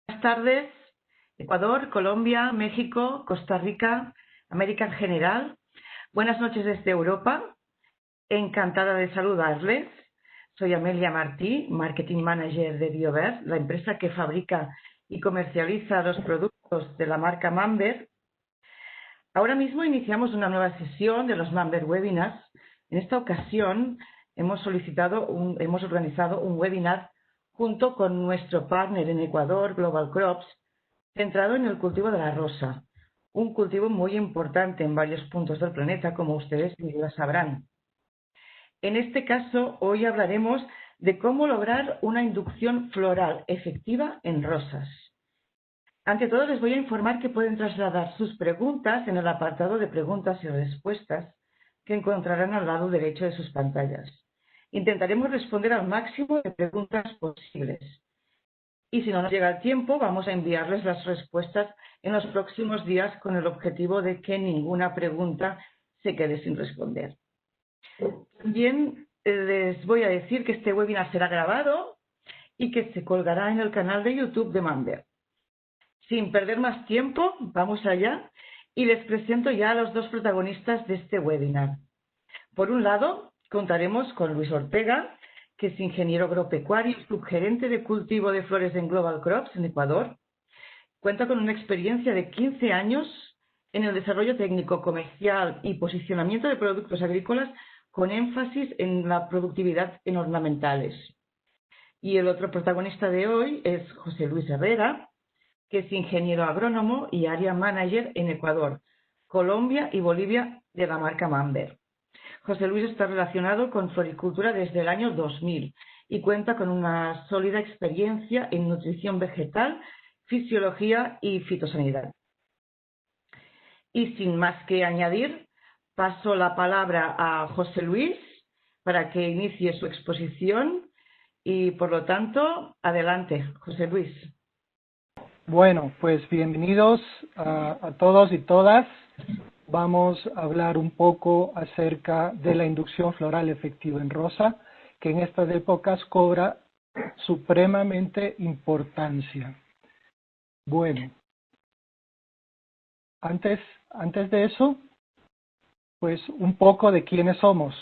Buenas tardes, Ecuador, Colombia, México, Costa Rica, América en general. Buenas noches desde Europa. Encantada de saludarles. Soy Amelia Martí, Marketing Manager de BioVer, la empresa que fabrica y comercializa los productos de la marca Mamber. Ahora mismo iniciamos una nueva sesión de los Mamber Webinars. En esta ocasión hemos organizado un webinar junto con nuestro partner en Ecuador, Global Crops, centrado en el cultivo de la rosa, un cultivo muy importante en varios puntos del planeta, como ustedes ya sabrán. En este caso, hoy hablaremos de cómo lograr una inducción floral efectiva en rosas. Ante todo, les voy a informar que pueden trasladar sus preguntas en el apartado de preguntas y respuestas que encontrarán al lado derecho de sus pantallas. Intentaremos responder al máximo de preguntas posibles. Y si no nos llega el tiempo, vamos a enviarles las respuestas en los próximos días con el objetivo de que ninguna pregunta se quede sin responder. También les voy a decir que este webinar será grabado y que se colgará en el canal de YouTube de Mamber. Sin perder más tiempo, vamos allá y les presento ya a los dos protagonistas de este webinar. Por un lado, contaremos con Luis Ortega, que es ingeniero agropecuario y subgerente de cultivo de flores en Global Crops en Ecuador. Cuenta con una experiencia de 15 años en el desarrollo técnico, comercial y posicionamiento de productos agrícolas con énfasis en la productividad en ornamentales. Y el otro protagonista de hoy es José Luis Herrera, que es ingeniero agrónomo y área manager en Ecuador, Colombia y Bolivia de la marca Mamber. José Luis está relacionado con floricultura desde el año 2000 y cuenta con una sólida experiencia en nutrición vegetal, fisiología y fitosanidad. Y sin más que añadir, paso la palabra a José Luis para que inicie su exposición y, por lo tanto, adelante, José Luis. Bueno, pues bienvenidos a todos y todas. Vamos a hablar un poco acerca de la inducción floral efectiva en rosa, que en estas épocas cobra supremamente importancia. Bueno, antes de eso, pues un poco de quiénes somos.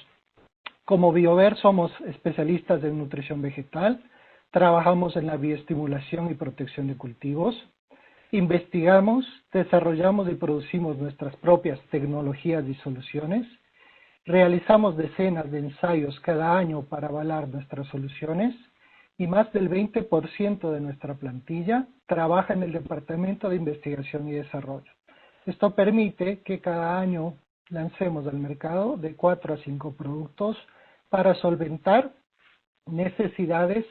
Como BioVer somos especialistas en nutrición vegetal, trabajamos en la bioestimulación y protección de cultivos. Investigamos, desarrollamos y producimos nuestras propias tecnologías y soluciones. Realizamos decenas de ensayos cada año para avalar nuestras soluciones y más del 20% de nuestra plantilla trabaja en el Departamento de Investigación y Desarrollo. Esto permite que cada año lancemos al mercado de 4 a 5 productos para solventar necesidades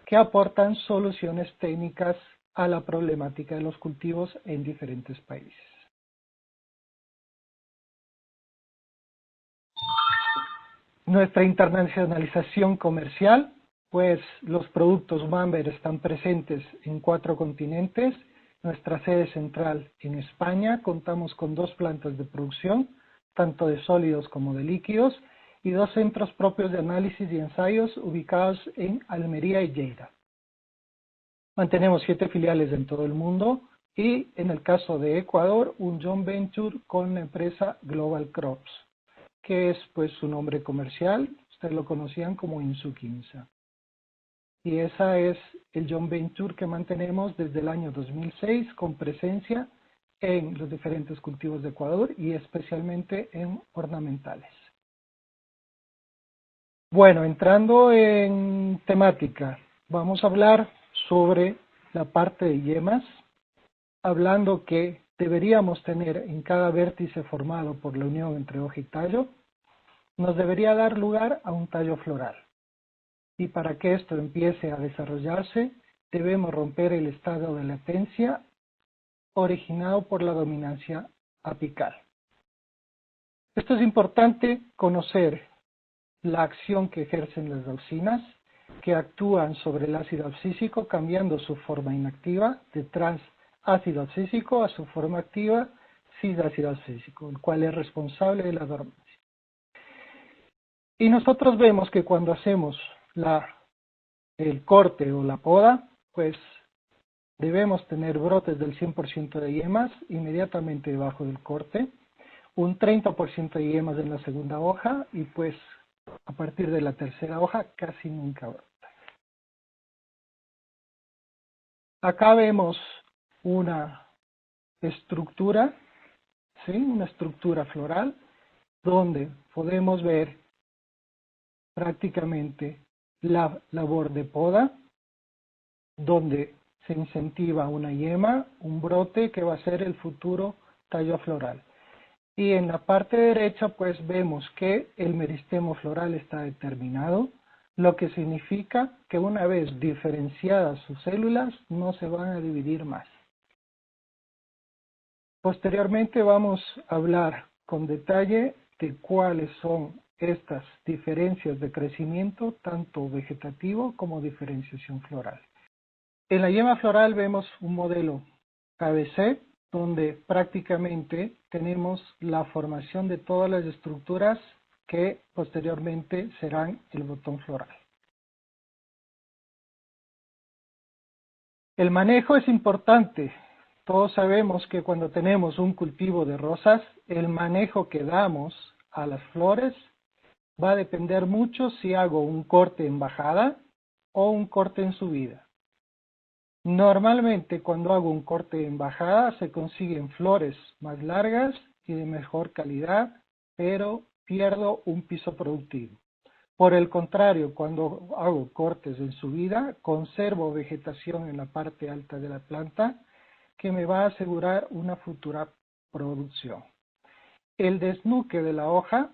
que aportan soluciones técnicas a la problemática de los cultivos en diferentes países. Nuestra internacionalización comercial, pues los productos Mamber están presentes en 4 continentes. Nuestra sede central en España, contamos con 2 plantas de producción, tanto de sólidos como de líquidos, y 2 centros propios de análisis y ensayos ubicados en Almería y Lleida. Mantenemos 7 filiales en todo el mundo y en el caso de Ecuador, un joint venture con la empresa Global Crops, que es pues su nombre comercial, ustedes lo conocían como Insuquimsa. Y esa es el joint venture que mantenemos desde el año 2006 con presencia en los diferentes cultivos de Ecuador y especialmente en ornamentales. Bueno, entrando en temática, vamos a hablar sobre la parte de yemas, hablando que deberíamos tener en cada vértice formado por la unión entre hoja y tallo, nos debería dar lugar a un tallo floral. Y para que esto empiece a desarrollarse, debemos romper el estado de latencia originado por la dominancia apical. Esto es importante conocer la acción que ejercen las auxinas, que actúan sobre el ácido abscísico cambiando su forma inactiva de trans-ácido abscísico a su forma activa cis-ácido abscísico, el cual es responsable de la dormancia. Y nosotros vemos que cuando hacemos el corte o la poda, pues debemos tener brotes del 100% de yemas inmediatamente debajo del corte, un 30% de yemas en la segunda hoja y pues a partir de la tercera hoja casi nunca brota. Acá vemos una estructura, ¿sí? Una estructura floral donde podemos ver prácticamente la labor de poda, donde se incentiva una yema, un brote que va a ser el futuro tallo floral. Y en la parte derecha pues vemos que el meristemo floral está determinado, lo que significa que una vez diferenciadas sus células no se van a dividir más. Posteriormente vamos a hablar con detalle de cuáles son estas diferencias de crecimiento, tanto vegetativo como diferenciación floral. En la yema floral vemos un modelo KBC, donde prácticamente tenemos la formación de todas las estructuras que posteriormente serán el botón floral. El manejo es importante. Todos sabemos que cuando tenemos un cultivo de rosas, el manejo que damos a las flores va a depender mucho si hago un corte en bajada o un corte en subida. Normalmente cuando hago un corte en bajada se consiguen flores más largas y de mejor calidad, pero pierdo un piso productivo. Por el contrario, cuando hago cortes en subida, conservo vegetación en la parte alta de la planta que me va a asegurar una futura producción. El desnuque de la hoja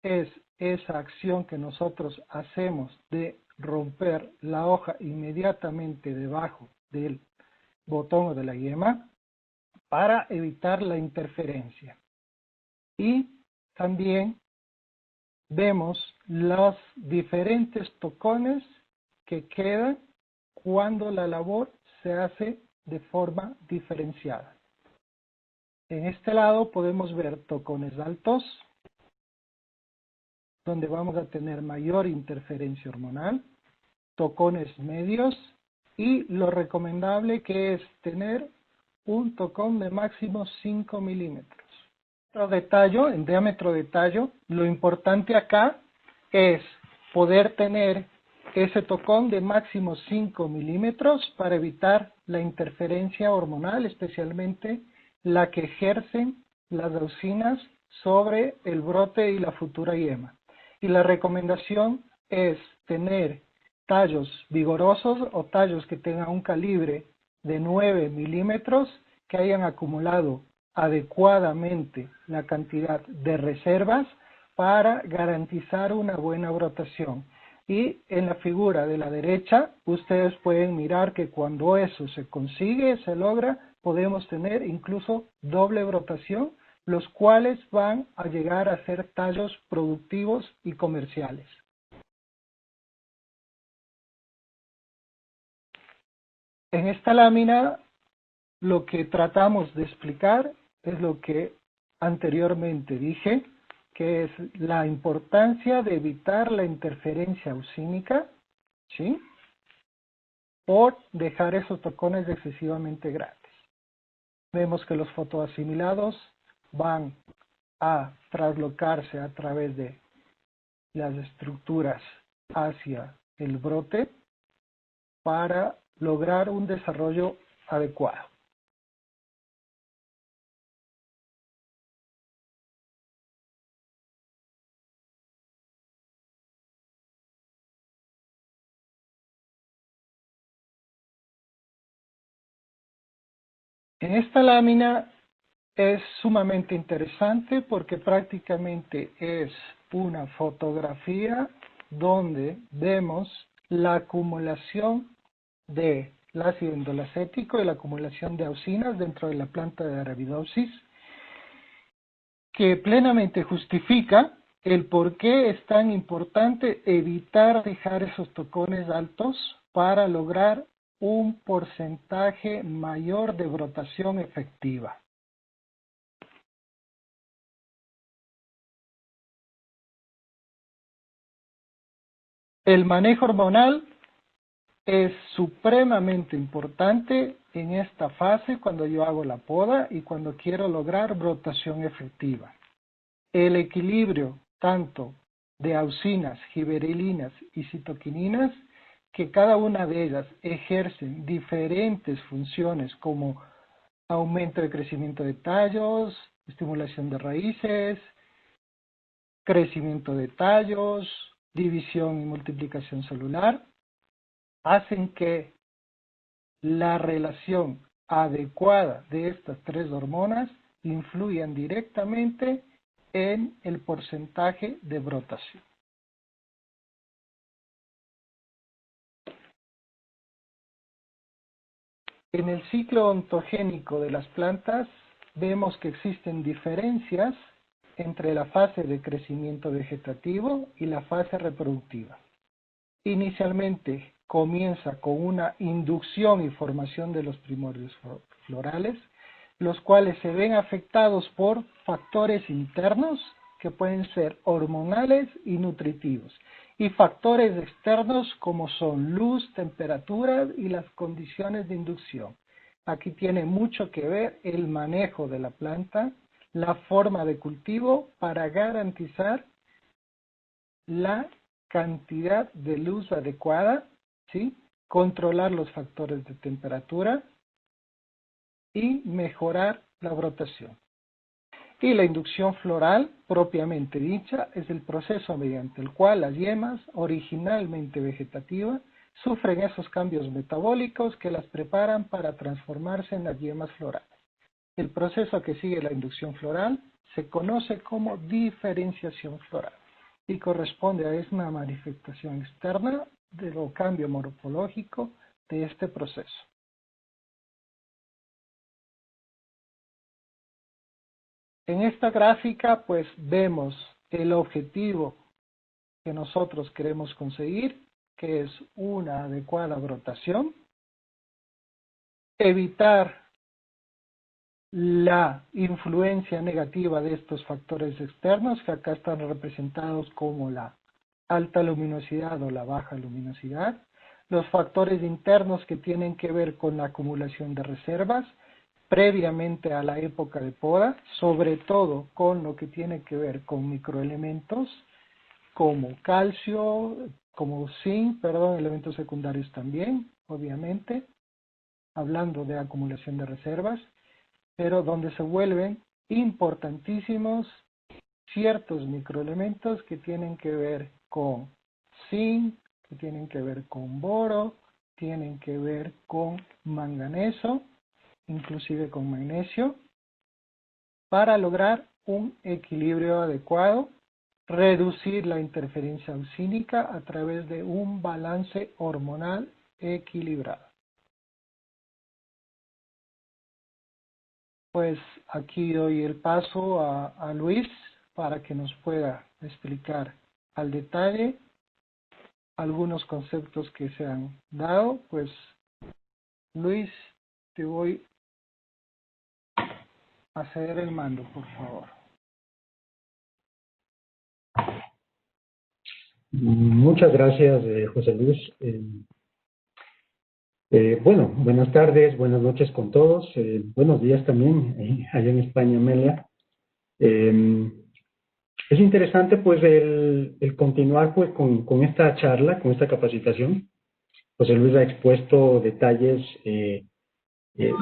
es esa acción que nosotros hacemos de romper la hoja inmediatamente debajo del botón o de la yema para evitar la interferencia. Y también vemos los diferentes tocones que quedan cuando la labor se hace de forma diferenciada. En este lado podemos ver tocones altos, donde vamos a tener mayor interferencia hormonal, tocones medios y lo recomendable que es tener un tocón de máximo 5 milímetros. En diámetro de tallo, lo importante acá es poder tener ese tocón de máximo 5 milímetros para evitar la interferencia hormonal, especialmente la que ejercen las auxinas sobre el brote y la futura yema. Y la recomendación es tener tallos vigorosos o tallos que tengan un calibre de 9 milímetros, que hayan acumulado adecuadamente la cantidad de reservas para garantizar una buena brotación. Y en la figura de la derecha, ustedes pueden mirar que cuando eso se consigue, se logra, podemos tener incluso doble brotación, los cuales van a llegar a ser tallos productivos y comerciales. En esta lámina, lo que tratamos de explicar es lo que anteriormente dije, que es la importancia de evitar la interferencia auxínica, ¿sí?, por dejar esos tocones excesivamente grandes. Vemos que los fotoasimilados van a traslocarse a través de las estructuras hacia el brote para lograr un desarrollo adecuado. En esta lámina es sumamente interesante porque prácticamente es una fotografía donde vemos la acumulación de ácido indolacético y la acumulación de auxinas dentro de la planta de Arabidopsis, que plenamente justifica el por qué es tan importante evitar dejar esos tocones altos para lograr un porcentaje mayor de brotación efectiva. El manejo hormonal es supremamente importante en esta fase cuando yo hago la poda y cuando quiero lograr brotación efectiva. El equilibrio tanto de auxinas, gibberelinas y citoquininas, que cada una de ellas ejercen diferentes funciones como aumento de crecimiento de tallos, estimulación de raíces, crecimiento de tallos, división y multiplicación celular, hacen que la relación adecuada de estas tres hormonas influyan directamente en el porcentaje de brotación. En el ciclo ontogénico de las plantas vemos que existen diferencias entre la fase de crecimiento vegetativo y la fase reproductiva. Inicialmente comienza con una inducción y formación de los primordios florales, los cuales se ven afectados por factores internos que pueden ser hormonales y nutritivos, y factores externos como son luz, temperatura y las condiciones de inducción. Aquí tiene mucho que ver el manejo de la planta, la forma de cultivo para garantizar la cantidad de luz adecuada, ¿sí? Controlar los factores de temperatura y mejorar la brotación. Y la inducción floral, propiamente dicha, es el proceso mediante el cual las yemas, originalmente vegetativas, sufren esos cambios metabólicos que las preparan para transformarse en las yemas florales. El proceso que sigue la inducción floral se conoce como diferenciación floral y corresponde a una manifestación externa del cambio morfológico de este proceso. En esta gráfica pues vemos el objetivo que nosotros queremos conseguir, que es una adecuada brotación, evitar la influencia negativa de estos factores externos, que acá están representados como la alta luminosidad o la baja luminosidad, los factores internos que tienen que ver con la acumulación de reservas previamente a la época de poda, sobre todo con lo que tiene que ver con microelementos como calcio, como zinc, elementos secundarios también, obviamente, hablando de acumulación de reservas, pero donde se vuelven importantísimos ciertos microelementos que tienen que ver con zinc, que tienen que ver con boro, tienen que ver con manganeso, inclusive con magnesio, para lograr un equilibrio adecuado, reducir la interferencia auxínica a través de un balance hormonal equilibrado. Pues aquí doy el paso a Luis para que nos pueda explicar al detalle algunos conceptos que se han dado. Pues Luis, te voy a ceder el mando, por favor. Muchas gracias, José Luis. Bueno, buenas tardes, buenas noches con todos. Buenos días también, allá en España, Amelia. Es interesante pues el continuar pues con esta charla, con esta capacitación. José Luis ha expuesto detalles de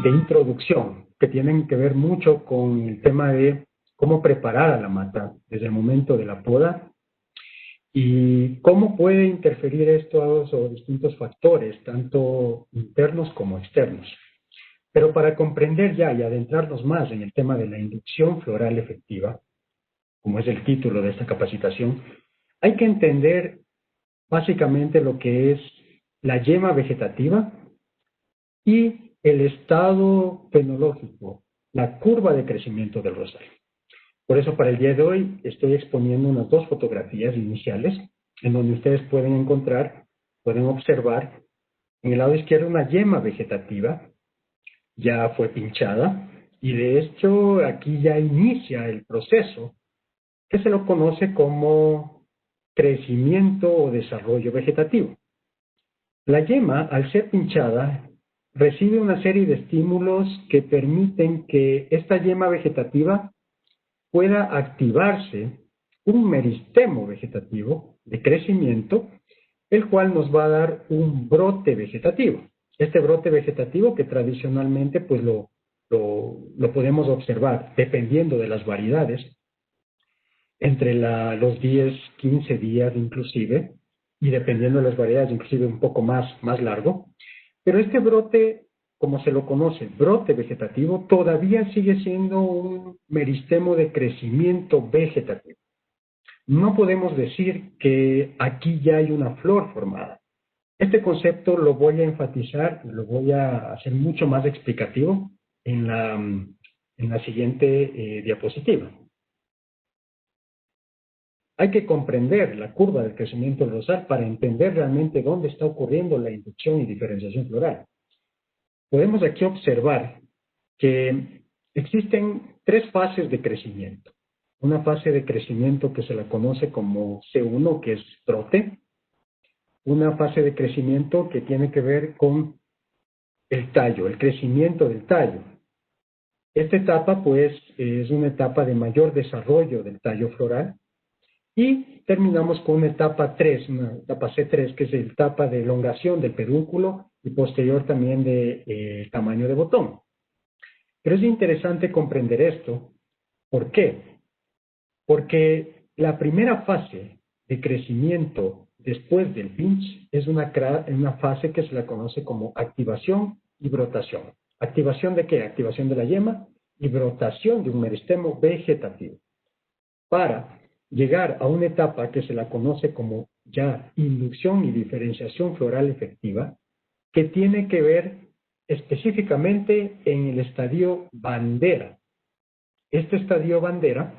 introducción que tienen que ver mucho con el tema de cómo preparar a la mata desde el momento de la poda y cómo puede interferir esto sobre distintos factores, tanto internos como externos. Pero para comprender ya y adentrarnos más en el tema de la inducción floral efectiva, como es el título de esta capacitación, hay que entender básicamente lo que es la yema vegetativa y el estado fenológico, la curva de crecimiento del rosario. Por eso para el día de hoy estoy exponiendo unas dos fotografías iniciales en donde ustedes pueden observar en el lado izquierdo una yema vegetativa, ya fue pinchada y de hecho aquí ya inicia el proceso que se lo conoce como crecimiento o desarrollo vegetativo. La yema, al ser pinchada, recibe una serie de estímulos que permiten que esta yema vegetativa pueda activarse un meristemo vegetativo de crecimiento, el cual nos va a dar un brote vegetativo. Este brote vegetativo que tradicionalmente pues lo podemos observar dependiendo de las variedades, entre los 10, 15 días inclusive, y dependiendo de las variedades inclusive un poco más largo. Pero este brote, como se lo conoce, brote vegetativo, todavía sigue siendo un meristemo de crecimiento vegetativo. No podemos decir que aquí ya hay una flor formada. Este concepto lo voy a enfatizar y lo voy a hacer mucho más explicativo en la siguiente diapositiva. Hay que comprender la curva del crecimiento rosal para entender realmente dónde está ocurriendo la inducción y diferenciación floral. Podemos aquí observar que existen 3 fases de crecimiento. Una fase de crecimiento que se la conoce como C1, que es brote. Una fase de crecimiento que tiene que ver con el tallo, el crecimiento del tallo. Esta etapa, pues, es una etapa de mayor desarrollo del tallo floral. Y terminamos con una etapa 3, una etapa C3, que es la etapa de elongación del pedúnculo y posterior también de tamaño de botón. Pero es interesante comprender esto. ¿Por qué? Porque la primera fase de crecimiento después del pinch es una fase que se la conoce como activación y brotación. ¿Activación de qué? Activación de la yema y brotación de un meristemo vegetativo. Para llegar a una etapa que se la conoce como ya inducción y diferenciación floral efectiva, que tiene que ver específicamente en el estadio bandera. Este estadio bandera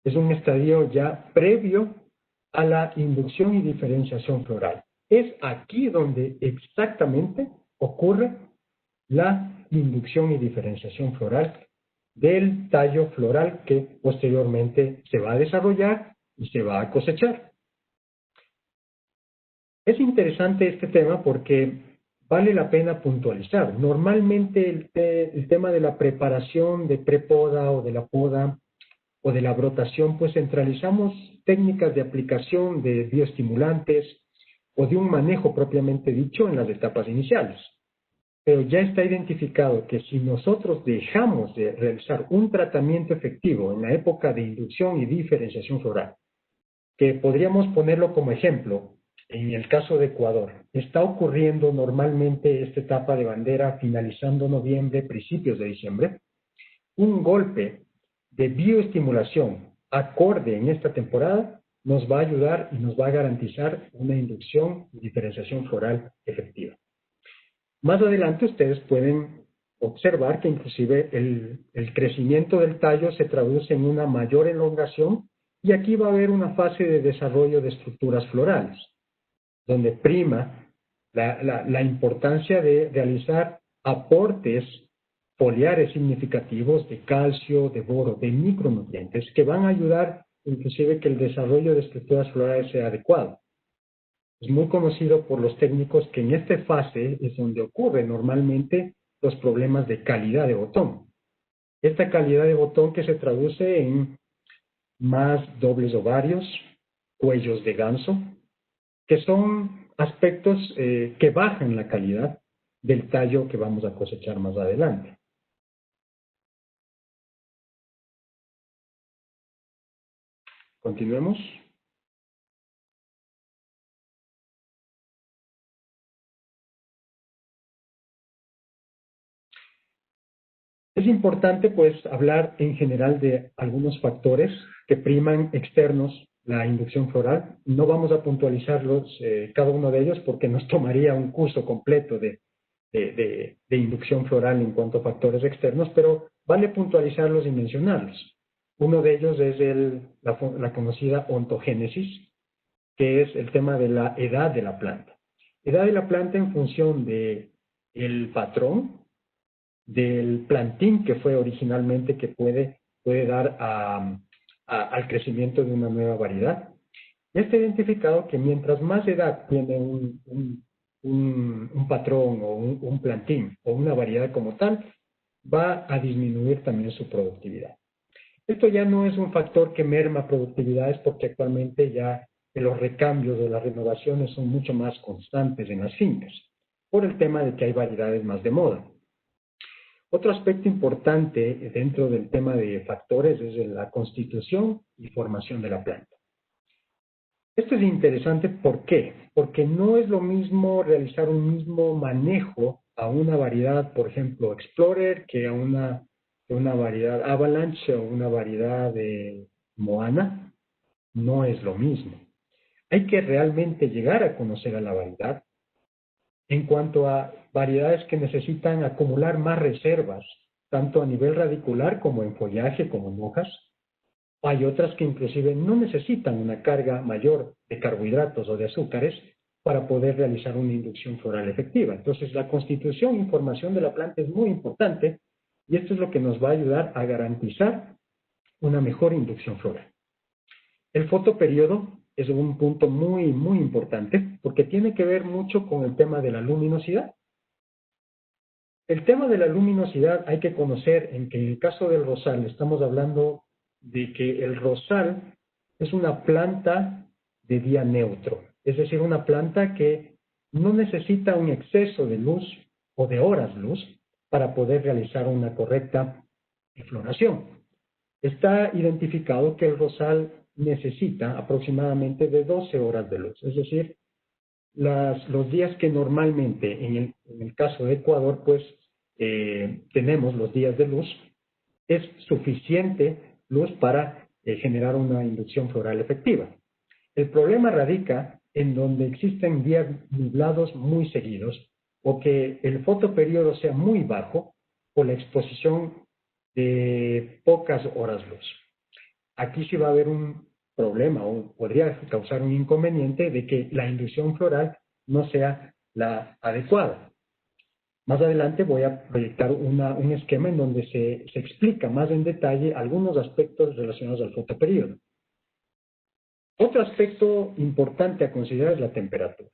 es un estadio ya previo a la inducción y diferenciación floral. Es aquí donde exactamente ocurre la inducción y diferenciación floral del tallo floral que posteriormente se va a desarrollar y se va a cosechar. Es interesante este tema porque vale la pena puntualizar. Normalmente el tema de la preparación de prepoda o de la poda o de la brotación, pues centralizamos técnicas de aplicación de bioestimulantes o de un manejo propiamente dicho en las etapas iniciales. Pero ya está identificado que si nosotros dejamos de realizar un tratamiento efectivo en la época de inducción y diferenciación floral, que podríamos ponerlo como ejemplo, en el caso de Ecuador, está ocurriendo normalmente esta etapa de bandera finalizando noviembre, principios de diciembre, un golpe de bioestimulación acorde en esta temporada nos va a ayudar y nos va a garantizar una inducción y diferenciación floral efectiva. Más adelante ustedes pueden observar que inclusive el crecimiento del tallo se traduce en una mayor elongación y aquí va a haber una fase de desarrollo de estructuras florales, donde prima la importancia de realizar aportes foliares significativos de calcio, de boro, de micronutrientes que van a ayudar inclusive que el desarrollo de estructuras florales sea adecuado. Es muy conocido por los técnicos que en esta fase es donde ocurren normalmente los problemas de calidad de botón. Esta calidad de botón que se traduce en más dobles ovarios, cuellos de ganso, que son aspectos que bajan la calidad del tallo que vamos a cosechar más adelante. Continuemos. Es importante, pues, hablar en general de algunos factores que priman externos la inducción floral. No vamos a puntualizarlos cada uno de ellos porque nos tomaría un curso completo de inducción floral en cuanto a factores externos, pero vale puntualizarlos y mencionarlos. Uno de ellos es la conocida ontogénesis, que es el tema de la edad de la planta. Edad de la planta en función del patrón del plantín que fue originalmente que puede dar al crecimiento de una nueva variedad. Ya está identificado que mientras más edad tiene un patrón o un plantín o una variedad como tal, va a disminuir también su productividad. Esto ya no es un factor que merma productividades porque actualmente ya los recambios o las renovaciones son mucho más constantes en las fincas, por el tema de que hay variedades más de moda. Otro aspecto importante dentro del tema de factores es la constitución y formación de la planta. Esto es interesante, ¿por qué? Porque no es lo mismo realizar un mismo manejo a una variedad, por ejemplo, Explorer, que a una variedad Avalanche o una variedad de Moana. No es lo mismo. Hay que realmente llegar a conocer a la variedad en cuanto a variedades que necesitan acumular más reservas, tanto a nivel radicular como en follaje, como en hojas. Hay otras que inclusive no necesitan una carga mayor de carbohidratos o de azúcares para poder realizar una inducción floral efectiva. Entonces, la constitución y formación de la planta es muy importante y esto es lo que nos va a ayudar a garantizar una mejor inducción floral. El fotoperiodo es un punto muy, muy importante porque tiene que ver mucho con el tema de la luminosidad. El tema de la luminosidad hay que conocer en que en el caso del rosal estamos hablando de que el rosal es una planta de día neutro, es decir, una planta que no necesita un exceso de luz o de horas luz para poder realizar una correcta floración. Está identificado que el rosal necesita aproximadamente de 12 horas de luz, es decir, los días que normalmente en el caso de Ecuador pues tenemos los días de luz, es suficiente luz para generar una inducción floral efectiva. El problema radica en donde existen días nublados muy seguidos o que el fotoperiodo sea muy bajo o la exposición de pocas horas luz. Aquí sí va a haber un problema o podría causar un inconveniente de que la inducción floral no sea la adecuada. Más adelante voy a proyectar un esquema en donde se explica más en detalle algunos aspectos relacionados al fotoperiodo. Otro aspecto importante a considerar es la temperatura.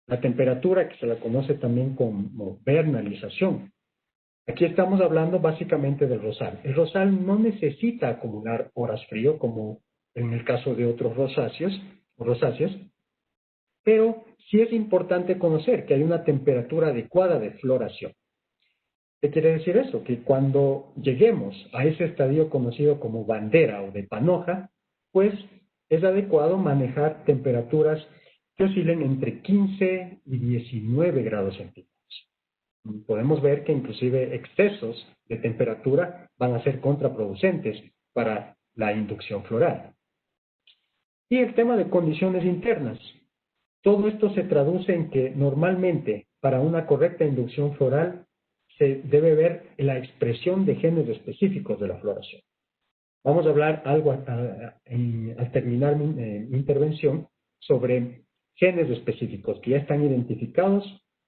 La temperatura, que se la conoce también como vernalización. Aquí estamos hablando básicamente del rosal. El rosal no necesita acumular horas frío como en el caso de otros rosáceas, pero sí es importante conocer que hay una temperatura adecuada de floración. ¿Qué quiere decir eso? Que cuando lleguemos a ese estadio conocido como bandera o de panoja, pues es adecuado manejar temperaturas que oscilen entre 15 y 19 grados centígrados. Podemos ver que inclusive excesos de temperatura van a ser contraproducentes para la inducción floral. Y el tema de condiciones internas. Todo esto se traduce en que normalmente para una correcta inducción floral se debe ver la expresión de genes específicos de la floración. Vamos a hablar algo al terminar mi intervención sobre genes específicos que ya están identificados,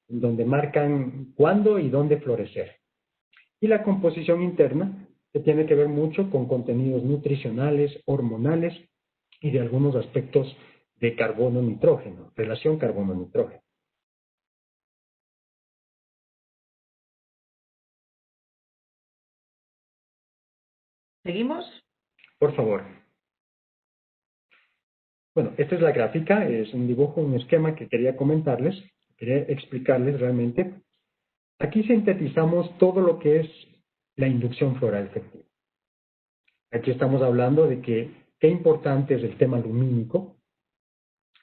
donde marcan cuándo y dónde florecer. Y la composición interna, que tiene que ver mucho con contenidos nutricionales, hormonales y de algunos aspectos de carbono-nitrógeno, relación carbono-nitrógeno. ¿Seguimos? Por favor. Bueno, esta es la gráfica, es un dibujo, un esquema que quería comentarles, quería explicarles realmente. Aquí sintetizamos todo lo que es la inducción floral efectiva. Aquí estamos hablando de que qué importante es el tema lumínico.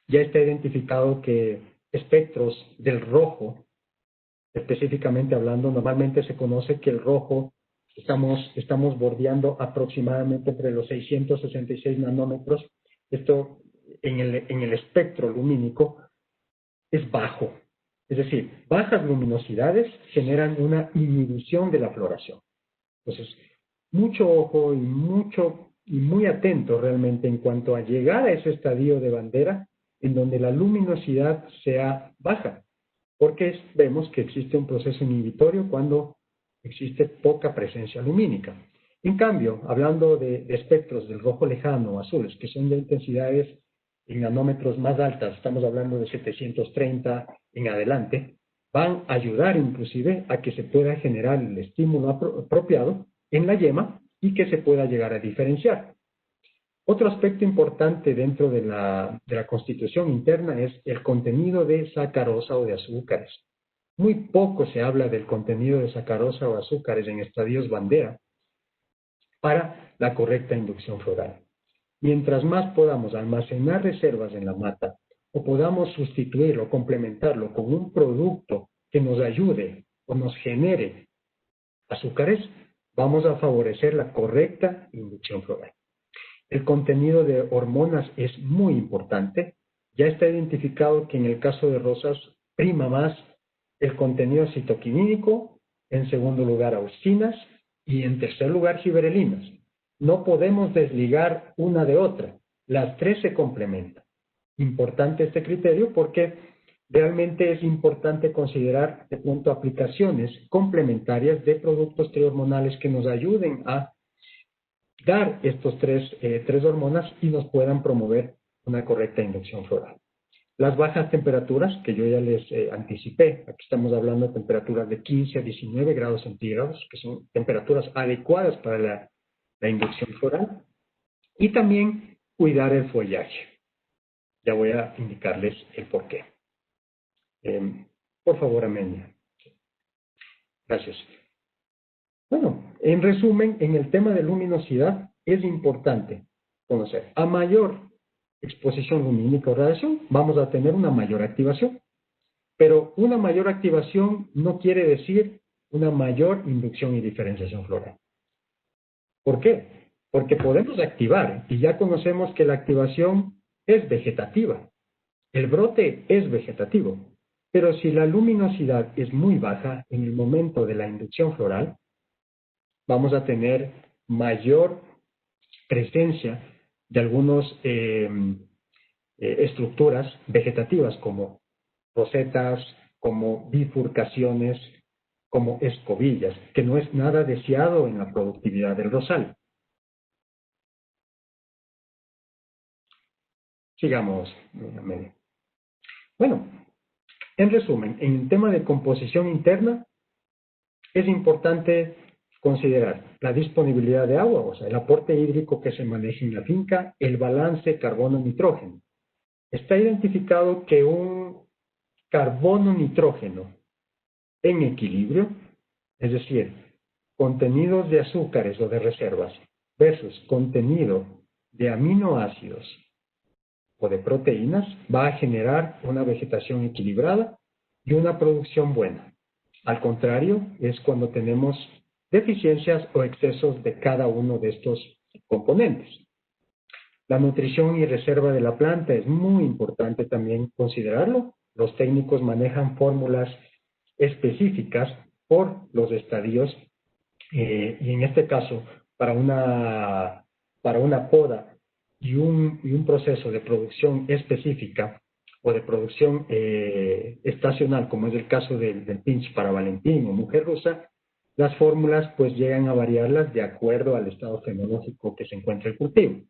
Ya está identificado que espectros del rojo, específicamente hablando, normalmente se conoce que el rojo estamos bordeando aproximadamente entre los 666 nanómetros. Esto en el espectro lumínico es bajo. Es decir, bajas luminosidades generan una inhibición de la floración. Entonces, mucho ojo y muy atento realmente en cuanto a llegar a ese estadio de bandera en donde la luminosidad sea baja, porque vemos que existe un proceso inhibitorio cuando existe poca presencia lumínica. En cambio, hablando de espectros del rojo lejano o azules, que son de intensidades en nanómetros más altas, estamos hablando de 730 en adelante, van a ayudar inclusive a que se pueda generar el estímulo apropiado en la yema y que se pueda llegar a diferenciar. Otro aspecto importante dentro de la constitución interna es el contenido de sacarosa o de azúcares. Muy poco se habla del contenido de sacarosa o azúcares en estadios bandera para la correcta inducción floral. Mientras más podamos almacenar reservas en la mata o podamos sustituirlo o complementarlo con un producto que nos ayude o nos genere azúcares, vamos a favorecer la correcta inducción floral. El contenido de hormonas es muy importante. Ya está identificado que en el caso de rosas prima más el contenido citoquinínico, en segundo lugar auxinas y en tercer lugar giberelinas. No podemos desligar una de otra. Las tres se complementan. Importante este criterio porque realmente es importante considerar de pronto aplicaciones complementarias de productos trihormonales que nos ayuden a dar estos tres hormonas y nos puedan promover una correcta inducción floral. Las bajas temperaturas, que yo ya les anticipé, aquí estamos hablando de temperaturas de 15 a 19 grados centígrados, que son temperaturas adecuadas para la inducción floral, y también cuidar el follaje. Ya voy a indicarles el porqué. Por favor, Amelia. Gracias. Bueno, en resumen, en el tema de luminosidad es importante conocer. A mayor exposición lumínica o radiación, vamos a tener una mayor activación. Pero una mayor activación no quiere decir una mayor inducción y diferenciación floral. ¿Por qué? Porque podemos activar y ya conocemos que la activación es vegetativa. El brote es vegetativo. Pero si la luminosidad es muy baja en el momento de la inducción floral, vamos a tener mayor presencia de algunas estructuras vegetativas como rosetas, como bifurcaciones, como escobillas, que no es nada deseado en la productividad del rosal. Sigamos. Bueno, en resumen, en el tema de composición interna, es importante considerar la disponibilidad de agua, o sea, el aporte hídrico que se maneja en la finca, el balance carbono-nitrógeno. Está identificado que un carbono-nitrógeno en equilibrio, es decir, contenidos de azúcares o de reservas versus contenido de aminoácidos o de proteínas, va a generar una vegetación equilibrada y una producción buena. Al contrario, es cuando tenemos deficiencias o excesos de cada uno de estos componentes. La nutrición y reserva de la planta es muy importante también considerarlo. Los técnicos manejan fórmulas específicas por los estadios y en este caso para una poda y un proceso de producción específica o de producción estacional, como es el caso del pinch para Valentín o mujer rusa, las fórmulas pues llegan a variarlas de acuerdo al estado fenológico que se encuentra el cultivo.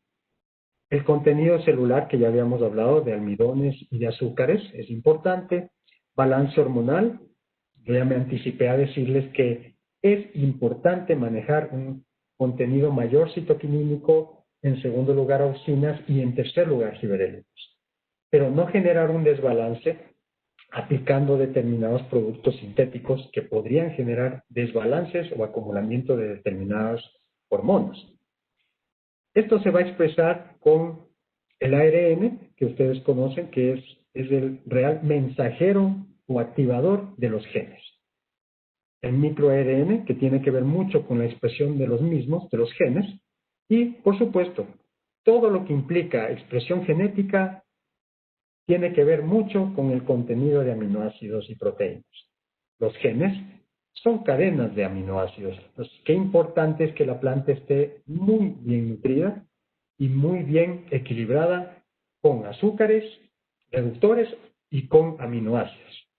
El contenido celular, que ya habíamos hablado, de almidones y de azúcares, es importante. Balance hormonal, yo ya me anticipé a decirles que es importante manejar un contenido mayor citoquinínico, en segundo lugar auxinas y en tercer lugar giberelinas. Pero no generar un desbalance aplicando determinados productos sintéticos que podrían generar desbalances o acumulamiento de determinadas hormonas. Esto se va a expresar con el ARN, que ustedes conocen, que es el real mensajero o activador de los genes. El microARN, que tiene que ver mucho con la expresión de los mismos, de los genes, y, por supuesto, todo lo que implica expresión genética tiene que ver mucho con el contenido de aminoácidos y proteínas. Los genes son cadenas de aminoácidos. Entonces, qué importante es que la planta esté muy bien nutrida y muy bien equilibrada con azúcares, reductores y con aminoácidos.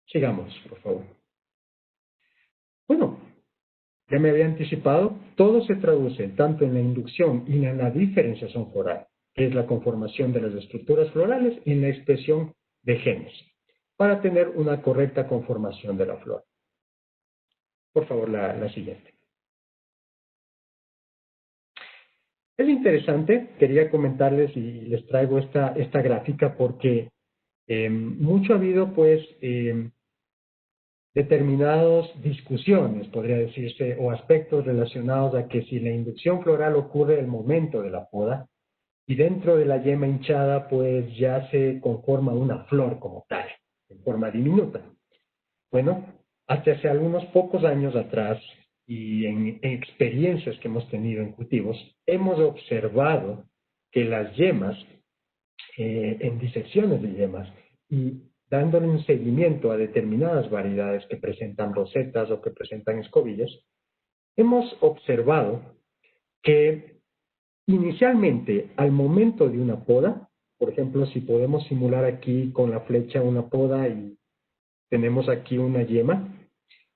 Sigamos, por favor. Bueno, ya me había anticipado, todo se traduce tanto en la inducción y en la diferenciación floral. que es la conformación de las estructuras florales, en la expresión de genes, para tener una correcta conformación de la flor. Por favor, la siguiente. Es interesante, quería comentarles y les traigo esta gráfica porque mucho ha habido, pues, determinadas discusiones, podría decirse, o aspectos relacionados a que si la inducción floral ocurre al momento de la poda, y dentro de la yema hinchada, pues ya se conforma una flor como tal, en forma diminuta. Bueno, hasta hace algunos pocos años atrás, y en experiencias que hemos tenido en cultivos, hemos observado que las yemas, en disecciones de yemas, y dándole un seguimiento a determinadas variedades que presentan rosetas o que presentan escobillas, hemos observado que inicialmente, al momento de una poda, por ejemplo, si podemos simular aquí con la flecha una poda y tenemos aquí una yema,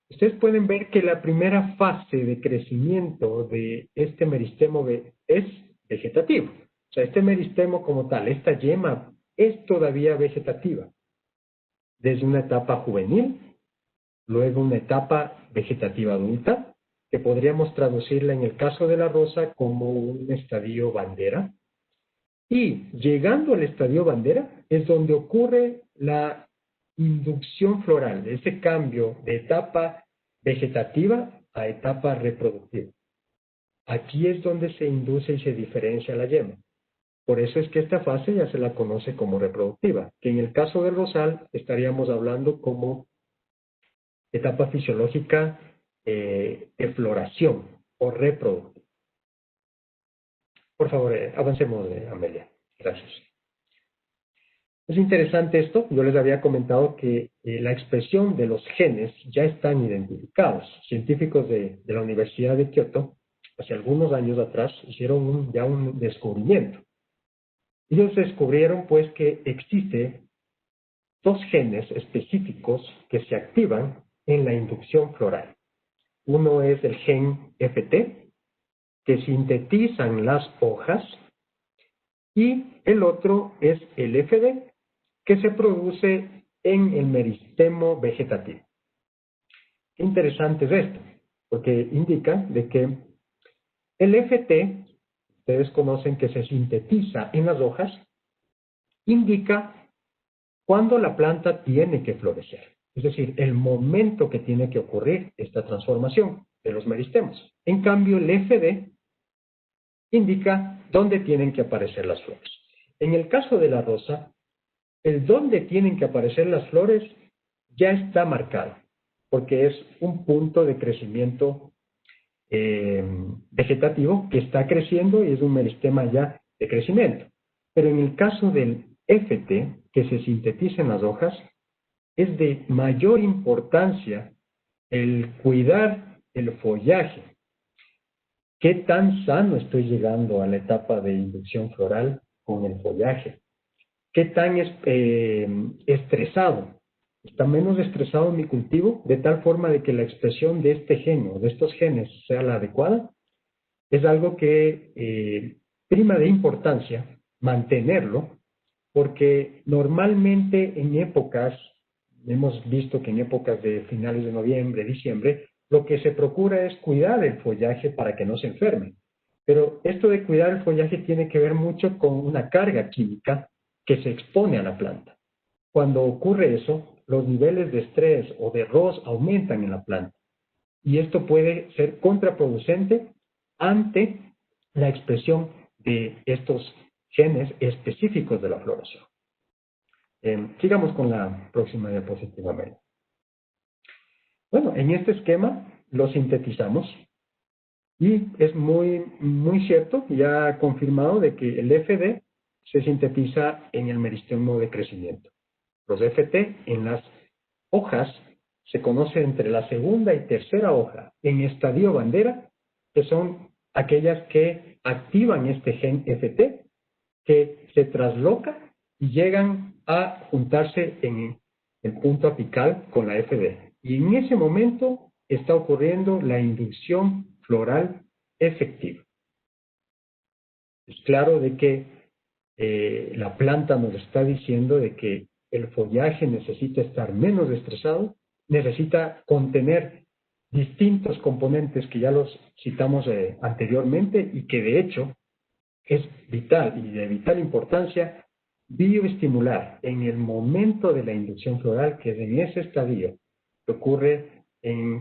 ustedes pueden ver que la primera fase de crecimiento de este meristemo es vegetativo. O sea, este meristemo como tal, esta yema, es todavía vegetativa. Desde una etapa juvenil, luego una etapa vegetativa adulta, que podríamos traducirla en el caso de la rosa como un estadio bandera. Y llegando al estadio bandera es donde ocurre la inducción floral, ese cambio de etapa vegetativa a etapa reproductiva. Aquí es donde se induce y se diferencia la yema. Por eso es que esta fase ya se la conoce como reproductiva, que en el caso del rosal estaríamos hablando como etapa fisiológica de floración o reproductiva. Por favor, avancemos, Amelia. Gracias. Es interesante esto. Yo les había comentado que la expresión de los genes ya están identificados. Científicos de la Universidad de Kioto, hace algunos años atrás, hicieron ya un descubrimiento. Ellos descubrieron, pues, que existe dos genes específicos que se activan en la inducción floral. Uno es el gen FT, que sintetizan las hojas, y el otro es el FD, que se produce en el meristemo vegetativo. Qué interesante es esto, porque indica de que el FT, ustedes conocen que se sintetiza en las hojas, indica cuándo la planta tiene que florecer. Es decir, el momento que tiene que ocurrir esta transformación de los meristemos. En cambio, el FD indica dónde tienen que aparecer las flores. En el caso de la rosa, el dónde tienen que aparecer las flores ya está marcado, porque es un punto de crecimiento vegetativo que está creciendo y es un meristema ya de crecimiento. Pero en el caso del FT, que se sintetiza en las hojas, es de mayor importancia el cuidar el follaje. ¿Qué tan sano estoy llegando a la etapa de inducción floral con el follaje? ¿Qué tan estresado? ¿Está menos estresado mi cultivo de tal forma de que la expresión de este gen o de estos genes sea la adecuada? Es algo que prima de importancia mantenerlo, porque normalmente en épocas, hemos visto que en épocas de finales de noviembre, diciembre, lo que se procura es cuidar el follaje para que no se enferme. Pero esto de cuidar el follaje tiene que ver mucho con una carga química que se expone a la planta. Cuando ocurre eso, los niveles de estrés o de ROS aumentan en la planta. Y esto puede ser contraproducente ante la expresión de estos genes específicos de la floración. Sigamos con la próxima diapositiva, Mel. Bueno, en este esquema lo sintetizamos y es muy cierto, ya confirmado, de que el FD se sintetiza en el meristemo de crecimiento. Los FT en las hojas se conocen entre la segunda y tercera hoja en estadio bandera, que son aquellas que activan este gen FT, que se trasloca y llegan a juntarse en el punto apical con la FD. Y en ese momento está ocurriendo la inducción floral efectiva. Es claro de que la planta nos está diciendo de que el follaje necesita estar menos estresado, necesita contener distintos componentes que ya los citamos anteriormente y que de hecho es vital y de vital importancia bioestimular en el momento de la inducción floral, que es en ese estadio que ocurre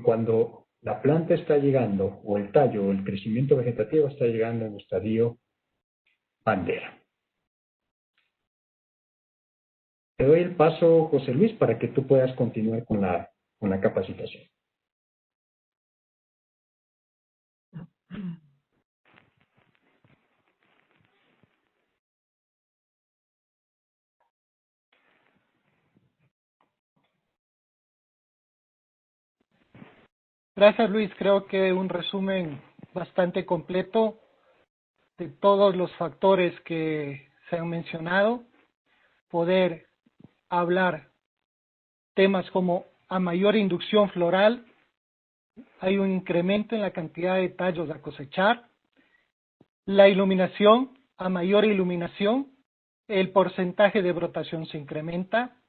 cuando la planta está llegando, o el tallo, o el crecimiento vegetativo está llegando en el estadio bandera. Te doy el paso, José Luis, para que tú puedas continuar con la capacitación. Gracias, Luis. Creo que un resumen bastante completo de todos los factores que se han mencionado. Poder hablar temas como a mayor inducción floral, hay un incremento en la cantidad de tallos a cosechar. La iluminación, a mayor iluminación, el porcentaje de brotación se incrementa.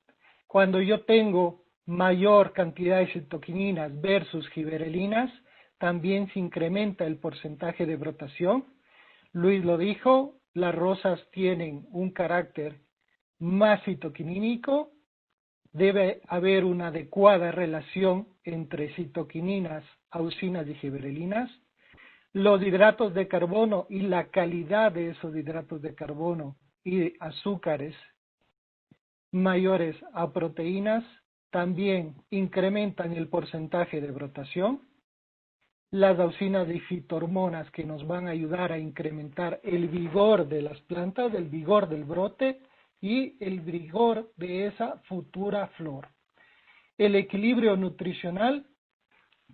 Cuando yo tengo mayor cantidad de citoquininas versus giberelinas, también se incrementa el porcentaje de brotación. Luis lo dijo, las rosas tienen un carácter más citoquinínico, debe haber una adecuada relación entre citoquininas, auxinas y giberelinas. Los hidratos de carbono y la calidad de esos hidratos de carbono y azúcares mayores a proteínas también incrementan el porcentaje de brotación. Las auxinas y fitohormonas que nos van a ayudar a incrementar el vigor de las plantas, el vigor del brote y el vigor de esa futura flor. El equilibrio nutricional,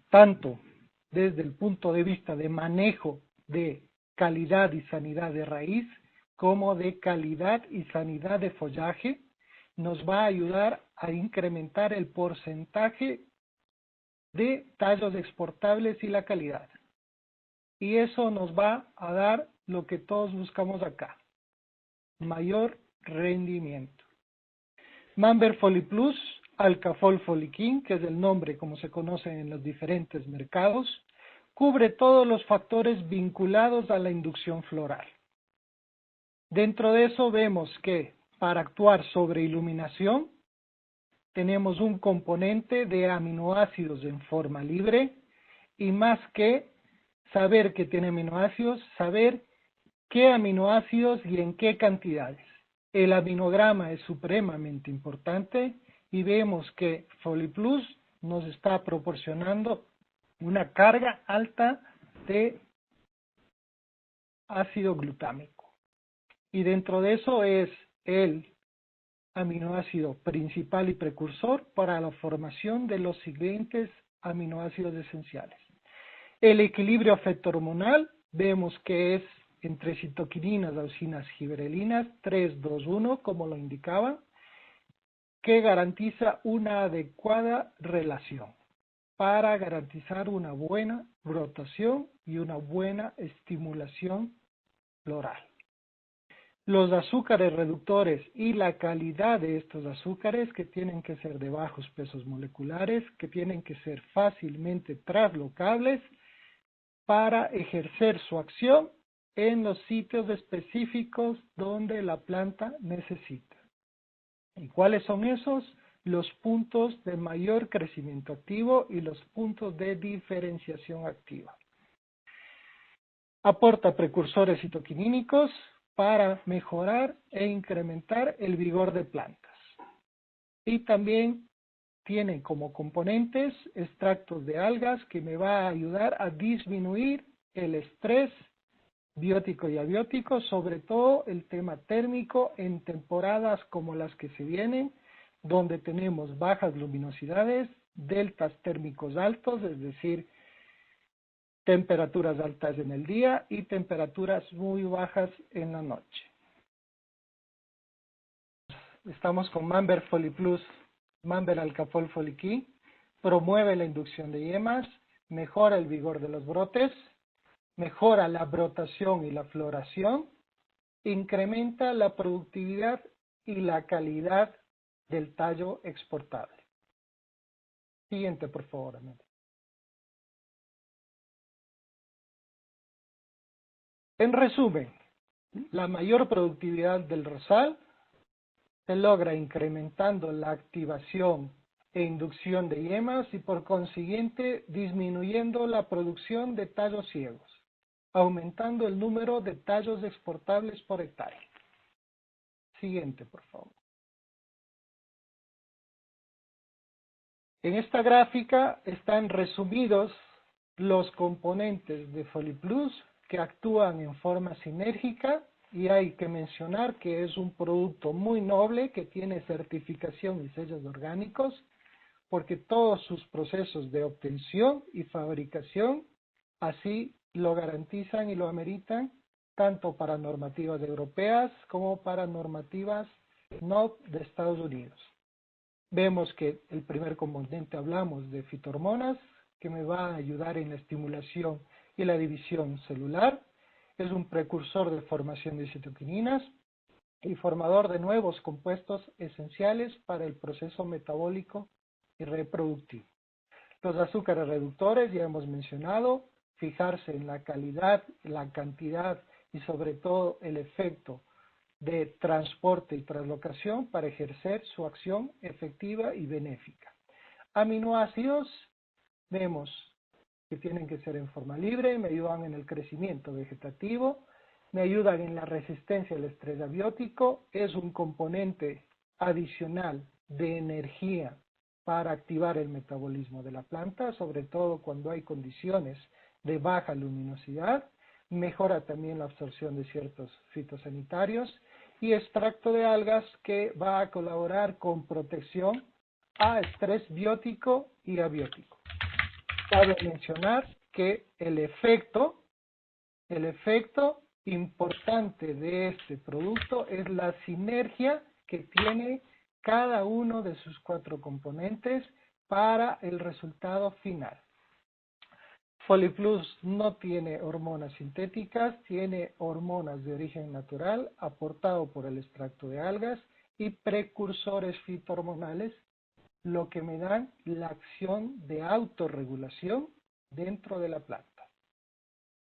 tanto desde el punto de vista de manejo de calidad y sanidad de raíz, como de calidad y sanidad de follaje, nos va a ayudar a incrementar el porcentaje de tallos exportables y la calidad. Y eso nos va a dar lo que todos buscamos acá, mayor rendimiento. Manber FoliPlus, Alcafol Folikin, que es el nombre como se conoce en los diferentes mercados, cubre todos los factores vinculados a la inducción floral. Dentro de eso vemos que para actuar sobre iluminación tenemos un componente de aminoácidos en forma libre y más que saber que tiene aminoácidos, saber qué aminoácidos y en qué cantidades. El aminograma es supremamente importante y vemos que FoliPlus nos está proporcionando una carga alta de ácido glutámico. Y dentro de eso es el aminoácido principal y precursor para la formación de los siguientes aminoácidos esenciales. El equilibrio fetohormonal vemos que es entre citoquininas, auxinas, giberelinas, 3-2-1, como lo indicaba, que garantiza una adecuada relación para garantizar una buena brotación y una buena estimulación floral. Los azúcares reductores y la calidad de estos azúcares, que tienen que ser de bajos pesos moleculares, que tienen que ser fácilmente traslocables para ejercer su acción en los sitios específicos donde la planta necesita. ¿Y cuáles son esos? Los puntos de mayor crecimiento activo y los puntos de diferenciación activa. Aporta precursores citoquinínicos para mejorar e incrementar el vigor de plantas. Y también tiene como componentes extractos de algas que me va a ayudar a disminuir el estrés biótico y abiótico, sobre todo el tema térmico en temporadas como las que se vienen, donde tenemos bajas luminosidades, deltas térmicos altos, es decir, temperaturas altas en el día y temperaturas muy bajas en la noche. Estamos con Manber FoliPlus, Manber Alcafol Folikin, promueve la inducción de yemas, mejora el vigor de los brotes, mejora la brotación y la floración, incrementa la productividad y la calidad del tallo exportable. Siguiente, por favor, Amelia. En resumen, la mayor productividad del rosal se logra incrementando la activación e inducción de yemas y por consiguiente disminuyendo la producción de tallos ciegos, aumentando el número de tallos exportables por hectárea. Siguiente, por favor. En esta gráfica están resumidos los componentes de FoliPlus que actúan en forma sinérgica y hay que mencionar que es un producto muy noble que tiene certificación y sellos orgánicos porque todos sus procesos de obtención y fabricación así lo garantizan y lo ameritan tanto para normativas europeas como para normativas no de Estados Unidos. Vemos que el primer componente hablamos de fitohormonas, que me va a ayudar en la estimulación y la división celular. Es un precursor de formación de citoquininas y formador de nuevos compuestos esenciales para el proceso metabólico y reproductivo. Los azúcares reductores, ya hemos mencionado, fijarse en la calidad, la cantidad y sobre todo el efecto de transporte y translocación para ejercer su acción efectiva y benéfica. Aminoácidos, vemos que tienen que ser en forma libre, me ayudan en el crecimiento vegetativo, me ayudan en la resistencia al estrés abiótico, es un componente adicional de energía para activar el metabolismo de la planta, sobre todo cuando hay condiciones de baja luminosidad, mejora también la absorción de ciertos fitosanitarios y extracto de algas que va a colaborar con protección a estrés biótico y abiótico. Cabe mencionar que el efecto importante de este producto es la sinergia que tiene cada uno de sus 4 componentes para el resultado final. FoliPlus no tiene hormonas sintéticas, tiene hormonas de origen natural aportado por el extracto de algas y precursores fitohormonales, lo que me dan la acción de autorregulación dentro de la planta.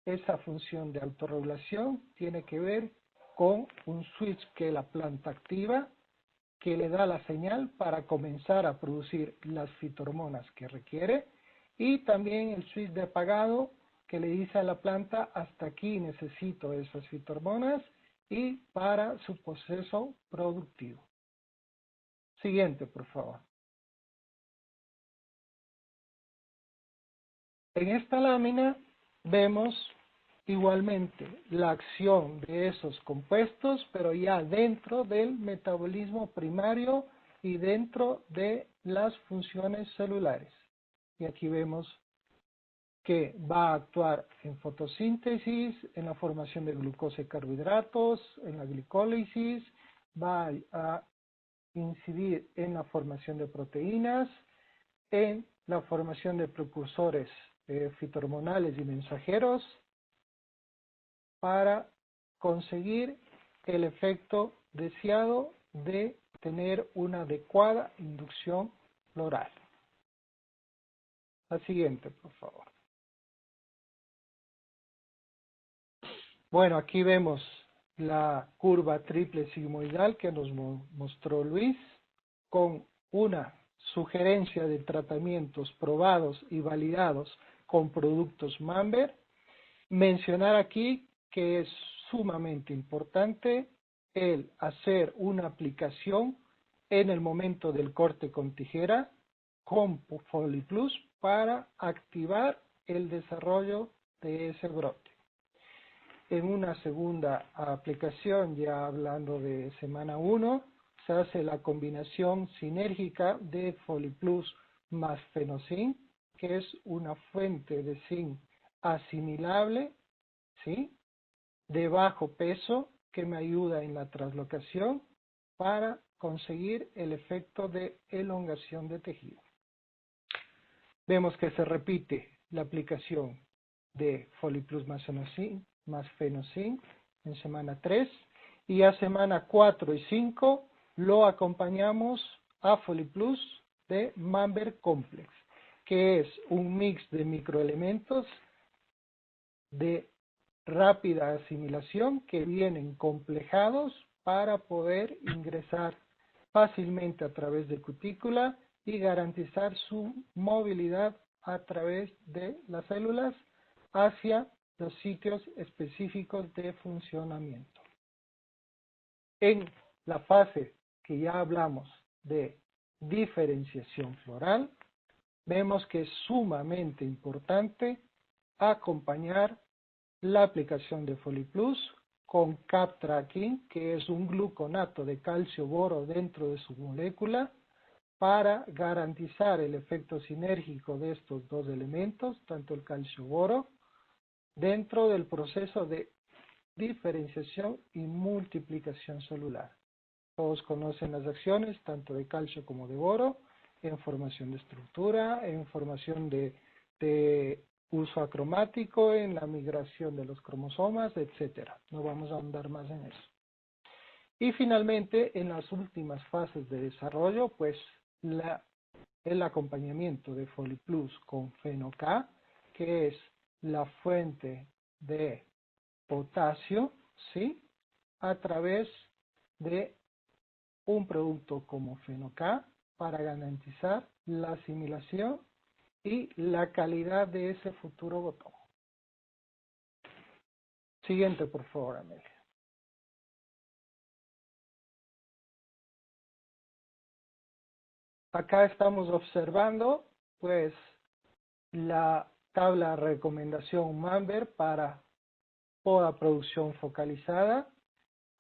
Esa función de autorregulación tiene que ver con un switch que la planta activa, que le da la señal para comenzar a producir las fitohormonas que requiere, y también el switch de apagado que le dice a la planta hasta aquí necesito esas fitohormonas y para su proceso productivo. Siguiente, por favor. En esta lámina vemos igualmente la acción de esos compuestos, pero ya dentro del metabolismo primario y dentro de las funciones celulares. Y aquí vemos que va a actuar en fotosíntesis, en la formación de glucosa y carbohidratos, en la glicólisis, va a incidir en la formación de proteínas, en la formación de precursores fitohormonales y mensajeros para conseguir el efecto deseado de tener una adecuada inducción floral. La siguiente, por favor. Bueno, aquí vemos la curva triple sigmoidal que nos mostró Luis, con una sugerencia de tratamientos probados y validados con productos Manber. Mencionar aquí que es sumamente importante el hacer una aplicación en el momento del corte con tijera con FoliPlus para activar el desarrollo de ese brote. En una segunda aplicación, ya hablando de semana 1, se hace la combinación sinérgica de FoliPlus más Fenosin, que es una fuente de zinc asimilable, ¿sí?, de bajo peso, que me ayuda en la translocación para conseguir el efecto de elongación de tejido. Vemos que se repite la aplicación de FoliPlus más Fenosin en semana 3 y a semana 4 y 5 lo acompañamos a FoliPlus de Manber Complex, que es un mix de microelementos de rápida asimilación que vienen complejados para poder ingresar fácilmente a través de cutícula y garantizar su movilidad a través de las células hacia los sitios específicos de funcionamiento. En la fase que ya hablamos de diferenciación floral, vemos que es sumamente importante acompañar la aplicación de FoliPlus con Cap Tracking, que es un gluconato de calcio boro dentro de su molécula, para garantizar el efecto sinérgico de estos dos elementos, tanto el calcio boro, dentro del proceso de diferenciación y multiplicación celular. Todos conocen las acciones, tanto de calcio como de boro, en formación de estructura, en formación de uso acromático, en la migración de los cromosomas, etc. No vamos a ahondar más en eso. Y finalmente, en las últimas fases de desarrollo, pues el acompañamiento de FoliPlus con FenoK, que es la fuente de potasio, ¿sí? A través de un producto como FenoK para garantizar la asimilación y la calidad de ese futuro botón. Siguiente, por favor, Amelia. Acá estamos observando, pues, la tabla de recomendación Manber para poda producción focalizada,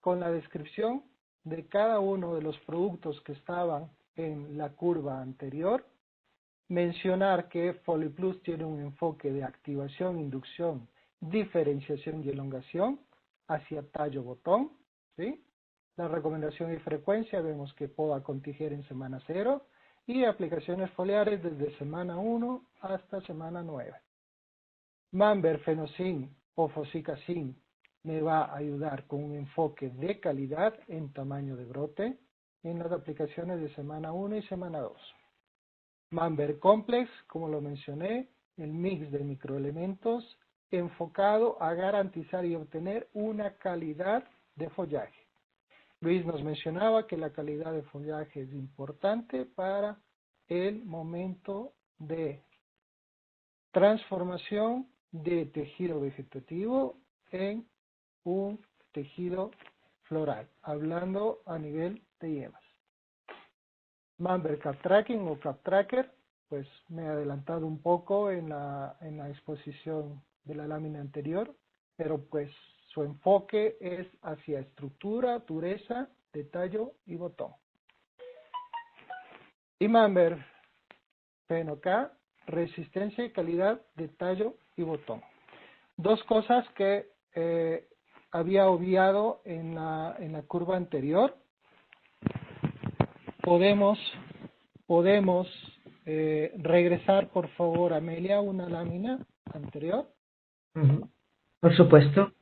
con la descripción de cada uno de los productos que estaban en la curva anterior. Mencionar que FoliPlus tiene un enfoque de activación, inducción, diferenciación y elongación hacia tallo botón, ¿sí? La recomendación y frecuencia, vemos que poda con tijera en semana 0 y aplicaciones foliares desde semana 1 hasta semana 9. Manber Fenocin o Fosicacin me va a ayudar con un enfoque de calidad en tamaño de brote en las aplicaciones de semana 1 y semana 2. Manber Complex, como lo mencioné, el mix de microelementos enfocado a garantizar y obtener una calidad de follaje. Luis nos mencionaba que la calidad de follaje es importante para el momento de transformación de tejido vegetativo en un tejido floral, hablando a nivel de yemas. Manber Cap Tracking o Cap Tracker, pues me he adelantado un poco en la exposición de la lámina anterior, pero pues su enfoque es hacia estructura, dureza, de tallo y botón. Y Manber FenoK, resistencia y calidad de tallo y botón. Dos cosas que había obviado en la curva anterior. Podemos regresar, por favor, Amelia, una lámina anterior. Por supuesto.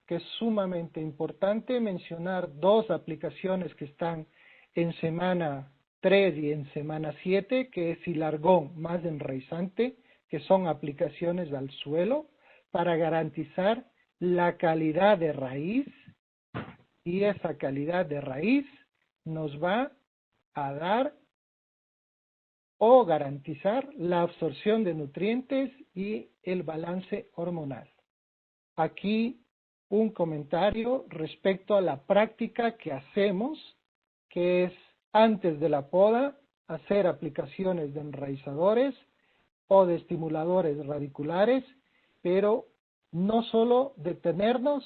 Que es sumamente importante mencionar dos aplicaciones que están en semana 3 y en semana 7, que es Hilargón más enraizante, que son aplicaciones al suelo para garantizar la calidad de raíz, y esa calidad de raíz nos va a dar o garantizar la absorción de nutrientes y el balance hormonal. Aquí un comentario respecto a la práctica que hacemos, que es antes de la poda, hacer aplicaciones de enraizadores o de estimuladores radiculares, pero no solo detenernos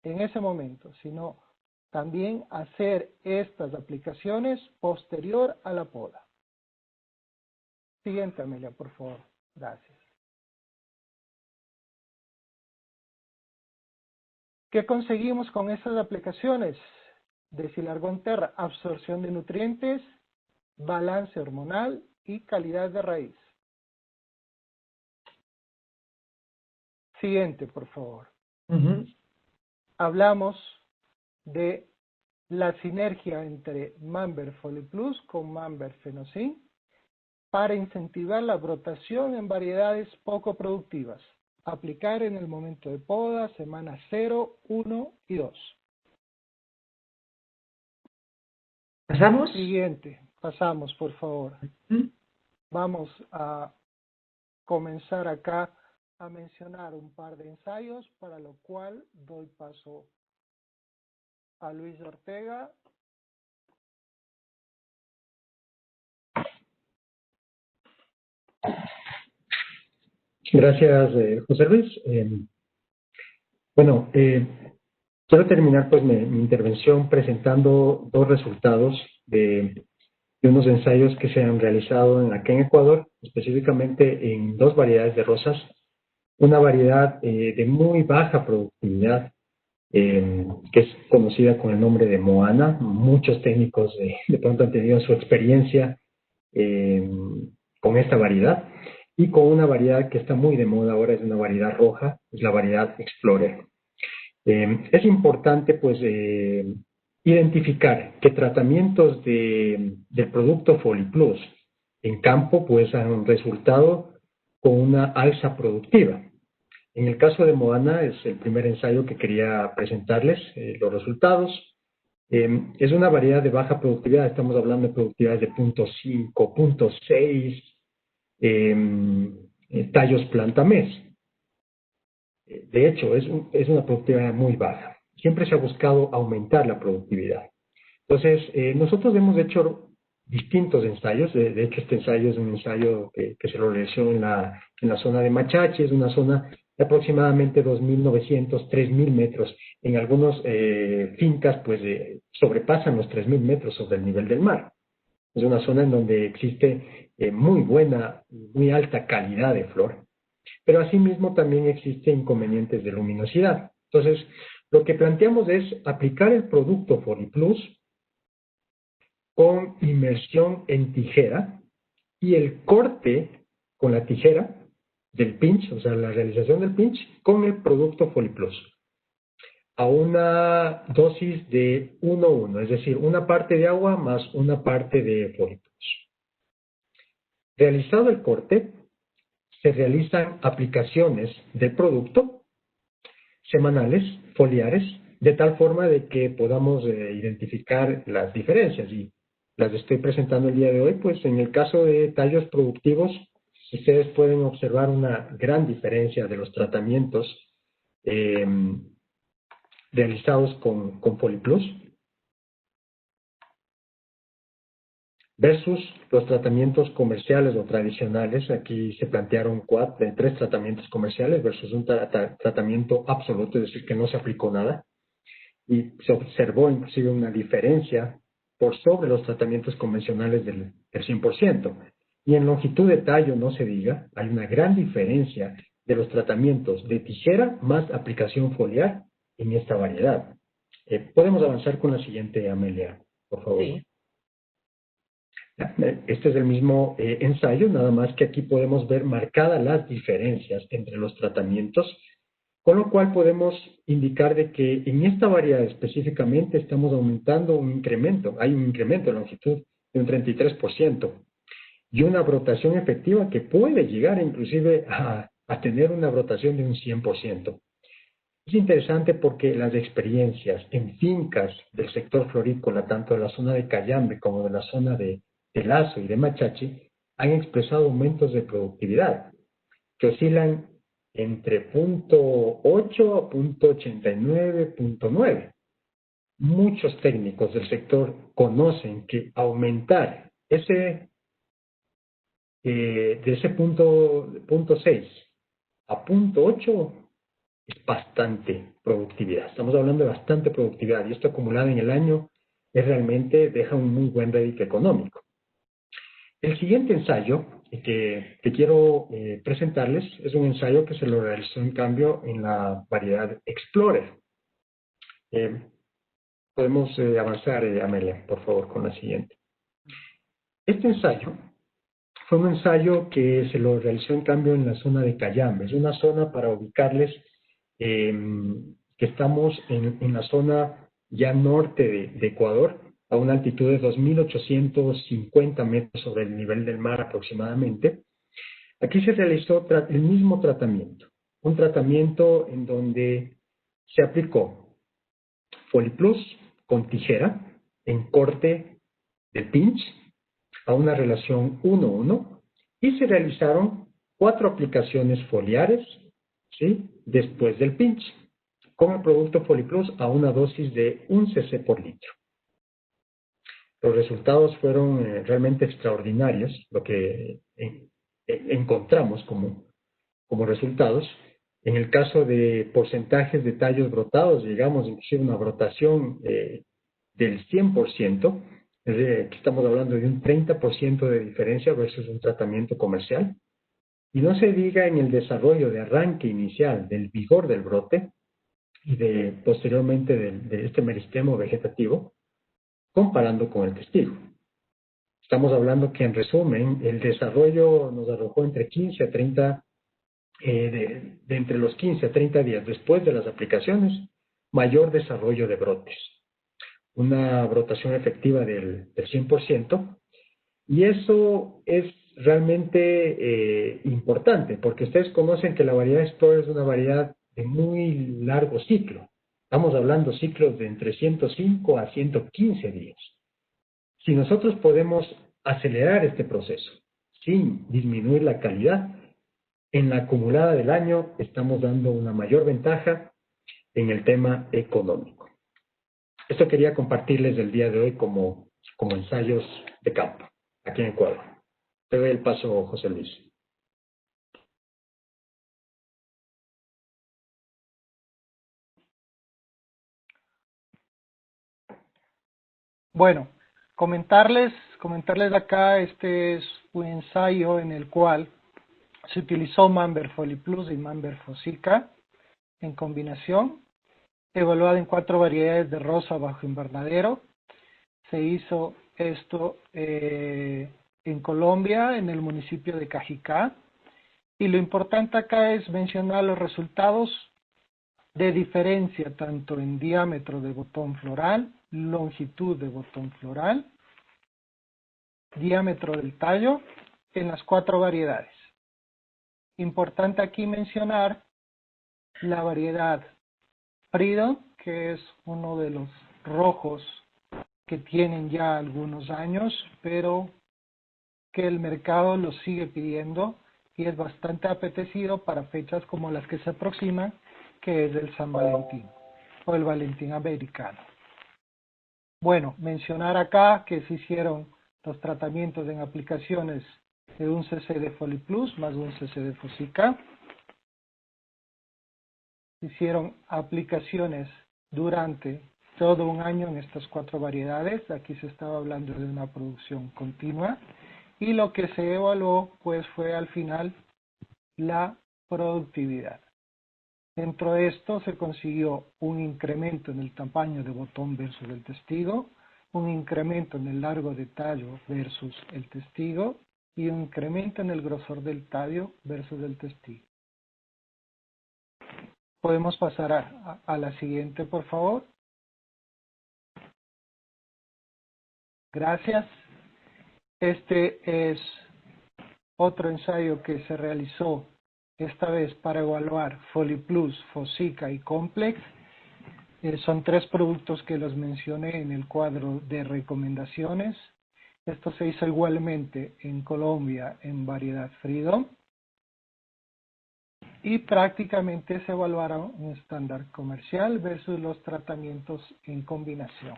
en ese momento, sino también hacer estas aplicaciones posterior a la poda. Siguiente, Amelia, por favor. Gracias. ¿Qué conseguimos con esas aplicaciones? De Silargón Terra, absorción de nutrientes, balance hormonal y calidad de raíz. Siguiente, por favor. Hablamos de la sinergia entre Manber FoliPlus con Manber Fenocin para incentivar la brotación en variedades poco productivas. Aplicar en el momento de poda, semana 0, 1 y 2. ¿Pasamos? Siguiente, pasamos por favor. Vamos a comenzar acá a mencionar un par de ensayos, para lo cual doy paso a Luis Ortega. Gracias, José Luis. Quiero terminar pues mi intervención presentando dos resultados de unos ensayos que se han realizado acá en Ecuador, específicamente en dos variedades de rosas. Una variedad de muy baja productividad, que es conocida con el nombre de Moana. Muchos técnicos de pronto han tenido su experiencia con esta variedad. Y con una variedad que está muy de moda ahora, es una variedad roja, es la variedad Explorer. Es importante pues identificar que tratamientos del producto FoliPlus en campo pues han resultado con una alza productiva. En el caso de Moana es el primer ensayo que quería presentarles, los resultados. Es una variedad de baja productividad, estamos hablando de productividades de 0.5, 0.6 tallos planta mes. De hecho, es una productividad muy baja. Siempre se ha buscado aumentar la productividad. Entonces, nosotros hemos hecho distintos ensayos. De hecho, este ensayo es un ensayo que se lo realizó en la zona de Machachi. Es una zona de aproximadamente 2.900, 3.000 metros. En algunas fincas, pues, sobrepasan los 3.000 metros sobre el nivel del mar. Es una zona en donde existe muy buena, muy alta calidad de flor. Pero asimismo también existen inconvenientes de luminosidad. Entonces, lo que planteamos es aplicar el producto FoliPlus con inmersión en tijera y el corte con la tijera del pinch, o sea, la realización del pinch con el producto FoliPlus a una dosis de 1:1, es decir, una parte de agua más una parte de FoliPlus. Realizado el corte, se realizan aplicaciones del producto semanales, foliares, de tal forma de que podamos identificar las diferencias, y las estoy presentando el día de hoy. Pues en el caso de tallos productivos, ustedes pueden observar una gran diferencia de los tratamientos realizados con FoliPlus versus los tratamientos comerciales o tradicionales. Aquí se plantearon 3 tratamientos comerciales versus un tratamiento absoluto, es decir, que no se aplicó nada. Y se observó inclusive una diferencia por sobre los tratamientos convencionales del 100%. Y en longitud de tallo, no se diga, hay una gran diferencia de los tratamientos de tijera más aplicación foliar en esta variedad. Podemos avanzar con la siguiente, Amelia, por favor. Sí. Este es el mismo ensayo, nada más que aquí podemos ver marcadas las diferencias entre los tratamientos, con lo cual podemos indicar de que en esta variedad específicamente estamos aumentando un incremento, hay un incremento de longitud de un 33% y una brotación efectiva que puede llegar inclusive a tener una brotación de un 100%. Es interesante porque las experiencias en fincas del sector florícola, tanto de la zona de Cayambe como de la zona de Lazo y de Machachi, han expresado aumentos de productividad que oscilan entre 0.8 a 0.89, 0.9. Muchos técnicos del sector conocen que aumentar de ese 0.6 a 0.8 es bastante productividad. Estamos hablando de bastante productividad, y esto acumulado en el año deja un muy buen rédito económico. El siguiente ensayo que quiero presentarles es un ensayo que se lo realizó en cambio en la variedad Explorer. Podemos avanzar, Amelia, por favor, con la siguiente. Este ensayo fue un ensayo que se lo realizó en cambio en la zona de Cayambe. Es una zona, para ubicarles, que estamos en la zona ya norte de Ecuador, a una altitud de 2.850 metros sobre el nivel del mar aproximadamente. Aquí se realizó el mismo tratamiento, un tratamiento en donde se aplicó Foliplus con tijera en corte de pinch a una relación 1:1 y se realizaron 4 aplicaciones foliares, ¿sí?, después del pinch, con el producto Foliplus a una dosis de 1 cc por litro. Los resultados fueron realmente extraordinarios, lo que encontramos como resultados. En el caso de porcentajes de tallos brotados, llegamos inclusive a una brotación del 100%, que estamos hablando de un 30% de diferencia versus un tratamiento comercial. Y no se diga en el desarrollo de arranque inicial, del vigor del brote y posteriormente de este meristemo vegetativo, comparando con el testigo. Estamos hablando que, en resumen, el desarrollo nos arrojó entre 15 a 30, entre los 15 a 30 días después de las aplicaciones, mayor desarrollo de brotes. Una brotación efectiva del 100%, y eso es realmente importante, porque ustedes conocen que la variedad Explorer es una variedad de muy largo ciclo. Estamos hablando ciclos de entre 105 a 115 días. Si nosotros podemos acelerar este proceso sin disminuir la calidad, en la acumulada del año estamos dando una mayor ventaja en el tema económico. Esto quería compartirles el día de hoy como ensayos de campo, aquí en Ecuador. Te doy el paso, José Luis. Bueno, comentarles acá, este es un ensayo en el cual se utilizó Manber Foliplus y Manber Fosica en combinación, evaluado en 4 variedades de rosa bajo invernadero. Se hizo esto en Colombia, en el municipio de Cajicá, y lo importante acá es mencionar los resultados de diferencia tanto en diámetro de botón floral, longitud de botón floral, diámetro del tallo en las 4 variedades. Importante aquí mencionar la variedad Freedom, que es uno de los rojos que tienen ya algunos años, pero que el mercado los sigue pidiendo y es bastante apetecido para fechas como las que se aproximan, que es el San Valentín o el Valentín americano. Bueno, mencionar acá que se hicieron los tratamientos en aplicaciones de 1 cc de Foliplus más 1 cc de Fosica. Se hicieron aplicaciones durante todo un año en estas 4 variedades. Aquí se estaba hablando de una producción continua. Y lo que se evaluó pues fue al final la productividad. Dentro de esto se consiguió un incremento en el tamaño de botón versus el testigo, un incremento en el largo de tallo versus el testigo y un incremento en el grosor del tallo versus el testigo. Podemos pasar a la siguiente, por favor. Gracias. Este es otro ensayo que se realizó esta vez para evaluar Foliplus, Fosica y Complex. Son 3 productos que los mencioné en el cuadro de recomendaciones. Esto se hizo igualmente en Colombia en variedad Freedom. Y prácticamente se evaluaron un estándar comercial versus los tratamientos en combinación.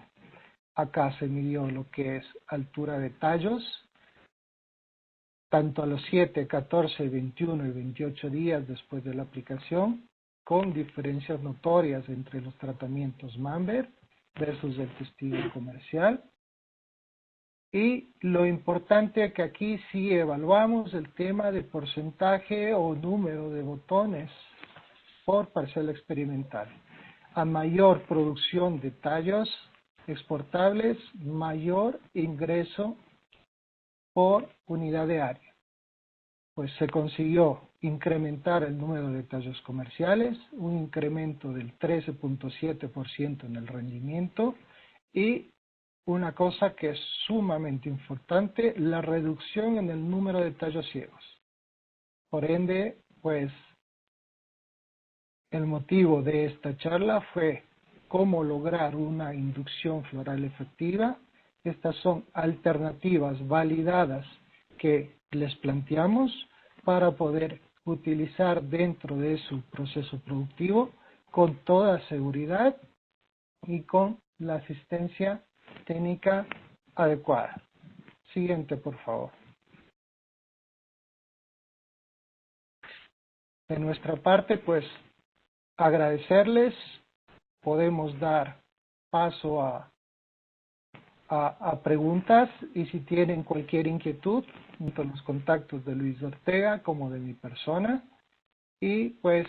Acá se midió lo que es altura de tallos, tanto a los 7, 14, 21 y 28 días después de la aplicación, con diferencias notorias entre los tratamientos Manber versus el testigo comercial. Y lo importante es que aquí sí evaluamos el tema de porcentaje o número de botones por parcela experimental. A mayor producción de tallos exportables, mayor ingreso por unidad de área. Pues se consiguió incrementar el número de tallos comerciales, un incremento del 13.7% en el rendimiento y una cosa que es sumamente importante, la reducción en el número de tallos ciegos. Por ende, pues, el motivo de esta charla fue cómo lograr una inducción floral efectiva. Estas son alternativas validadas que les planteamos para poder utilizar dentro de su proceso productivo con toda seguridad y con la asistencia técnica adecuada. Siguiente, por favor. De nuestra parte, pues, agradecerles. Podemos dar paso a preguntas y si tienen cualquier inquietud, tanto los contactos de Luis Ortega como de mi persona. Y pues,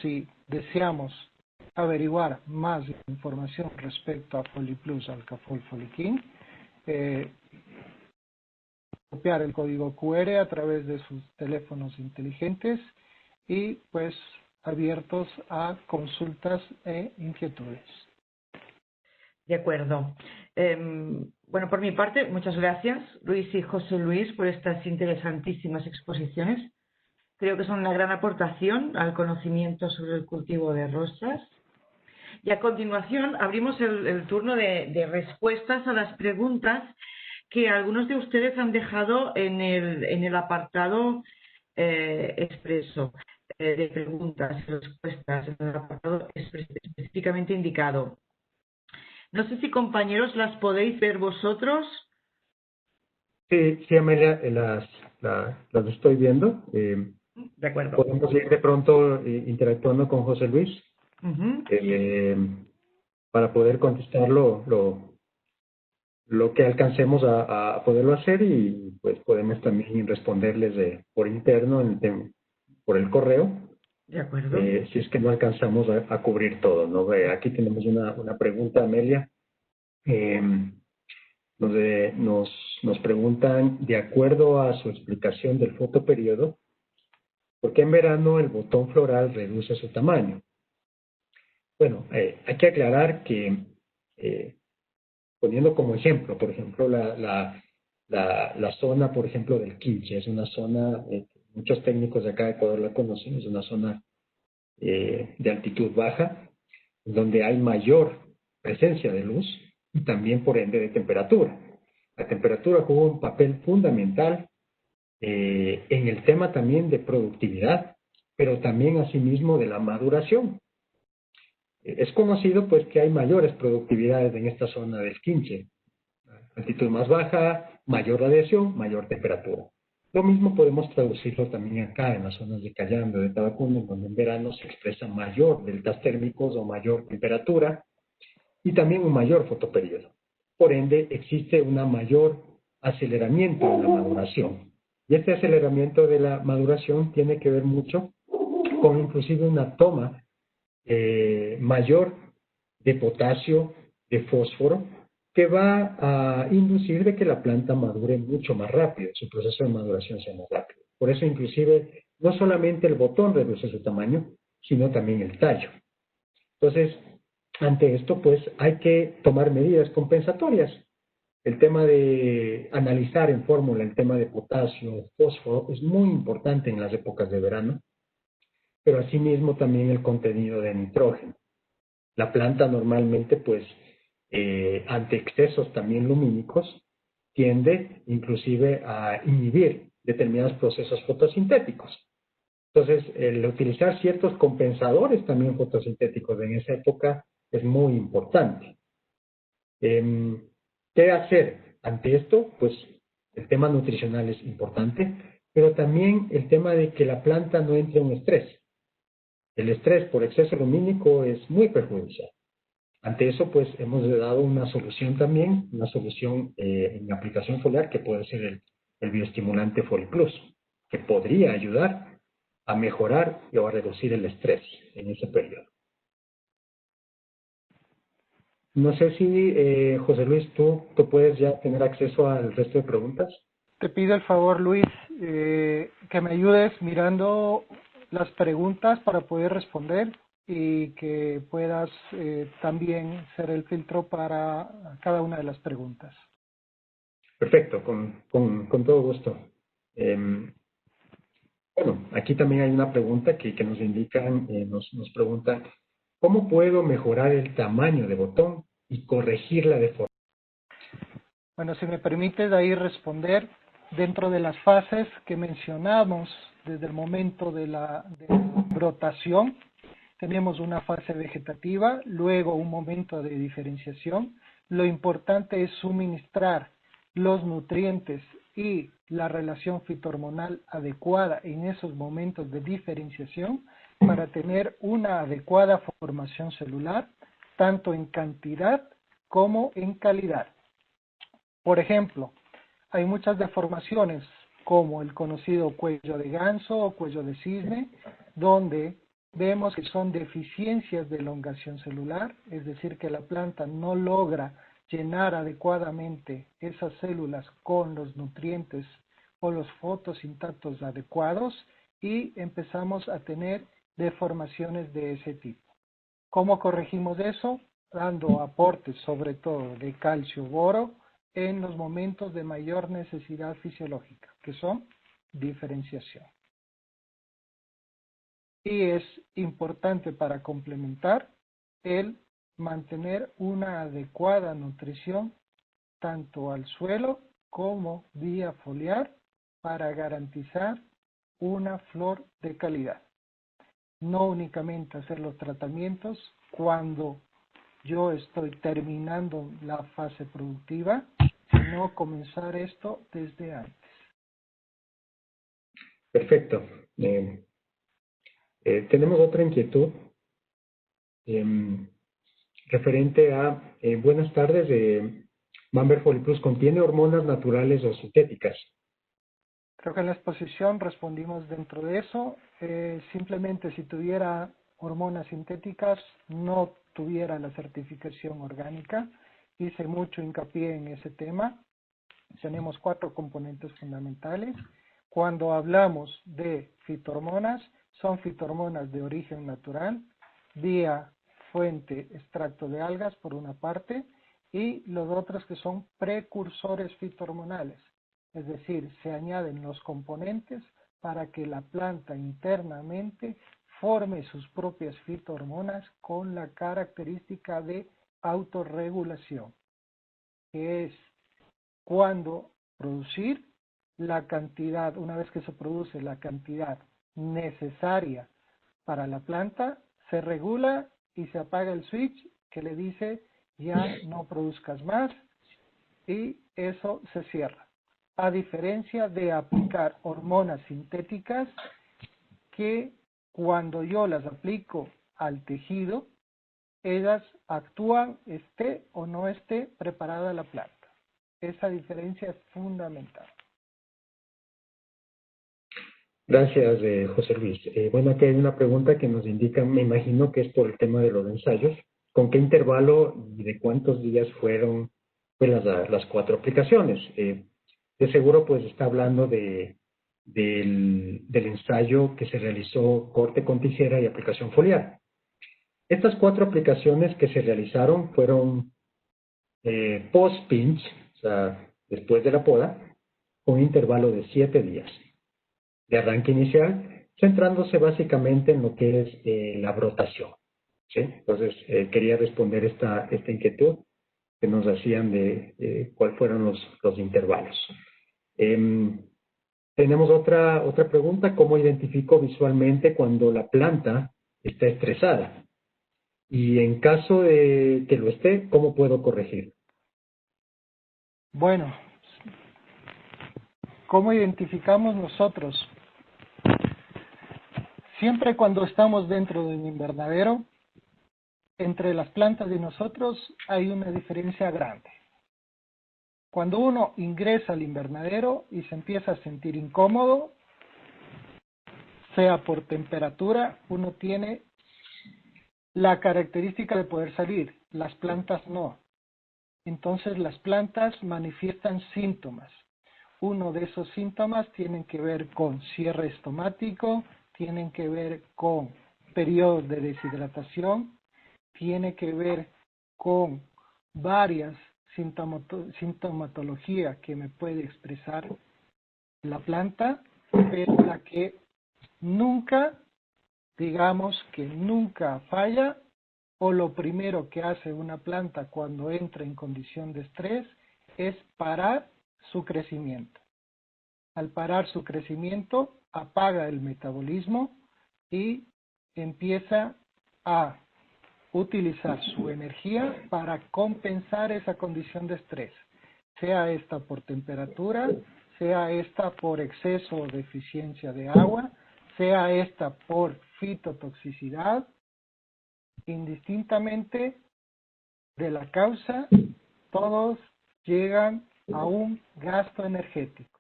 si deseamos averiguar más información respecto a FoliPlus, Alcafol, Foliquín, copiar el código QR a través de sus teléfonos inteligentes y pues abiertos a consultas e inquietudes. De acuerdo. Bueno, por mi parte, muchas gracias, Luis y José Luis, por estas interesantísimas exposiciones. Creo que son una gran aportación al conocimiento sobre el cultivo de rosas. Y a continuación abrimos el turno de respuestas a las preguntas que algunos de ustedes han dejado en el apartado expreso de preguntas y respuestas, en el apartado específicamente indicado. No sé si, compañeros, las podéis ver vosotros. Sí, Amelia, las estoy viendo. De acuerdo. Podemos ir de pronto interactuando con José Luis para poder contestar lo que alcancemos a poderlo hacer y pues podemos también responderles por interno, por el correo, De acuerdo. si es que no alcanzamos a cubrir todo, ¿no? Aquí tenemos una pregunta, Amelia. Nos preguntan, de acuerdo a su explicación del fotoperiodo, ¿por qué en verano el botón floral reduce su tamaño? Bueno, hay que aclarar que, poniendo como ejemplo, por ejemplo, la zona, por ejemplo, del Quinche, es una zona, muchos técnicos de acá de Ecuador la conocen, es una zona de altitud baja, donde hay mayor presencia de luz y también, por ende, de temperatura. La temperatura juega un papel fundamental en el tema también de productividad, pero también asimismo de la maduración. Es conocido pues que hay mayores productividades en esta zona del Quinche. Altitud más baja, mayor radiación, mayor temperatura. Lo mismo podemos traducirlo también acá en las zonas de Cayambe o de Tabacundo, donde en verano se expresa mayor deltas térmicos o mayor temperatura y también un mayor fotoperiodo. Por ende, existe un mayor aceleramiento de la maduración. Y este aceleramiento de la maduración tiene que ver mucho con inclusive una toma mayor de potasio, de fósforo, que va a inducir de que la planta madure mucho más rápido, su proceso de maduración sea más rápido. Por eso inclusive no solamente el botón reduce su tamaño, sino también el tallo. Entonces, ante esto, pues hay que tomar medidas compensatorias. El tema de analizar en fórmula el tema de potasio, fósforo, es muy importante en las épocas de verano, pero asimismo también el contenido de nitrógeno. La planta normalmente, pues, ante excesos también lumínicos, tiende inclusive a inhibir determinados procesos fotosintéticos. Entonces, el utilizar ciertos compensadores también fotosintéticos en esa época es muy importante. ¿Qué hacer ante esto? Pues el tema nutricional es importante, pero también el tema de que la planta no entre en estrés. El estrés por exceso lumínico es muy perjudicial. Ante eso, pues hemos dado una solución también, una solución en aplicación foliar que puede ser el bioestimulante FoliPlus, que podría ayudar a mejorar o a reducir el estrés en ese periodo. No sé si, José Luis, tú puedes ya tener acceso al resto de preguntas. Te pido el favor, Luis, que me ayudes mirando las preguntas para poder responder y que puedas también ser el filtro para cada una de las preguntas. Perfecto, con todo gusto. Bueno, aquí también hay una pregunta que nos indican, nos preguntan, ¿cómo puedo mejorar el tamaño de botón y corregir la deformación? Bueno, si me permites ahí responder, dentro de las fases que mencionamos desde el momento de la brotación, tenemos una fase vegetativa, luego un momento de diferenciación. Lo importante es suministrar los nutrientes y la relación fitohormonal adecuada en esos momentos de diferenciación para tener una adecuada formación celular, tanto en cantidad como en calidad. Por ejemplo, hay muchas deformaciones como el conocido cuello de ganso o cuello de cisne, donde vemos que son deficiencias de elongación celular, es decir, que la planta no logra llenar adecuadamente esas células con los nutrientes o los fotosintactos adecuados y empezamos a tener deformaciones de ese tipo. ¿Cómo corregimos eso? Dando aportes sobre todo de calcio, boro, en los momentos de mayor necesidad fisiológica, que son diferenciación. Y es importante para complementar el mantener una adecuada nutrición tanto al suelo como vía foliar para garantizar una flor de calidad. No únicamente hacer los tratamientos cuando yo estoy terminando la fase productiva, sino comenzar esto desde antes. Perfecto. Tenemos otra inquietud referente a, buenas tardes, Bamber Foliplus, ¿contiene hormonas naturales o sintéticas? Creo que en la exposición respondimos dentro de eso. Simplemente si tuviera hormonas sintéticas, no tuviera la certificación orgánica. Hice mucho hincapié en ese tema. Tenemos 4 componentes fundamentales. Cuando hablamos de fitohormonas, son fitohormonas de origen natural, vía fuente extracto de algas por una parte, y los otros que son precursores fitohormonales, es decir, se añaden los componentes para que la planta internamente forme sus propias fitohormonas con la característica de autorregulación, que es cuando producir la cantidad, una vez que se produce la cantidad necesaria para la planta, se regula y se apaga el switch que le dice ya no produzcas más y eso se cierra. A diferencia de aplicar hormonas sintéticas que cuando yo las aplico al tejido, ellas actúan esté o no esté preparada la planta. Esa diferencia es fundamental. Gracias, José Luis. Bueno, aquí hay una pregunta que nos indica, me imagino que es por el tema de los ensayos. ¿Con qué intervalo y de cuántos días fueron pues, las 4 aplicaciones? De seguro, pues, está hablando del ensayo que se realizó corte con tijera y aplicación foliar. Estas 4 aplicaciones que se realizaron fueron post-pinch, o sea, después de la poda, con un intervalo de 7 días de arranque inicial, centrándose básicamente en lo que es la brotación. ¿Sí? Entonces, quería responder esta inquietud que nos hacían de cuáles fueron los intervalos. Tenemos otra pregunta, ¿cómo identifico visualmente cuando la planta está estresada? Y en caso de que lo esté, ¿cómo puedo corregir? Bueno, ¿cómo identificamos nosotros? Siempre cuando estamos dentro de un invernadero, entre las plantas y nosotros hay una diferencia grande. Cuando uno ingresa al invernadero y se empieza a sentir incómodo, sea por temperatura, uno tiene la característica de poder salir, las plantas no. Entonces las plantas manifiestan síntomas. uno de esos síntomas tienen que ver con cierre estomático, tienen que ver con periodos de deshidratación, tiene que ver con varias sintomatologías que me puede expresar la planta, pero la que nunca, digamos que nunca falla, o lo primero que hace una planta cuando entra en condición de estrés es parar su crecimiento. Al parar su crecimiento, apaga el metabolismo y empieza a utilizar su energía para compensar esa condición de estrés, sea esta por temperatura, sea esta por exceso o deficiencia de agua, sea esta por fitotoxicidad, indistintamente de la causa, todos llegan a un gasto energético.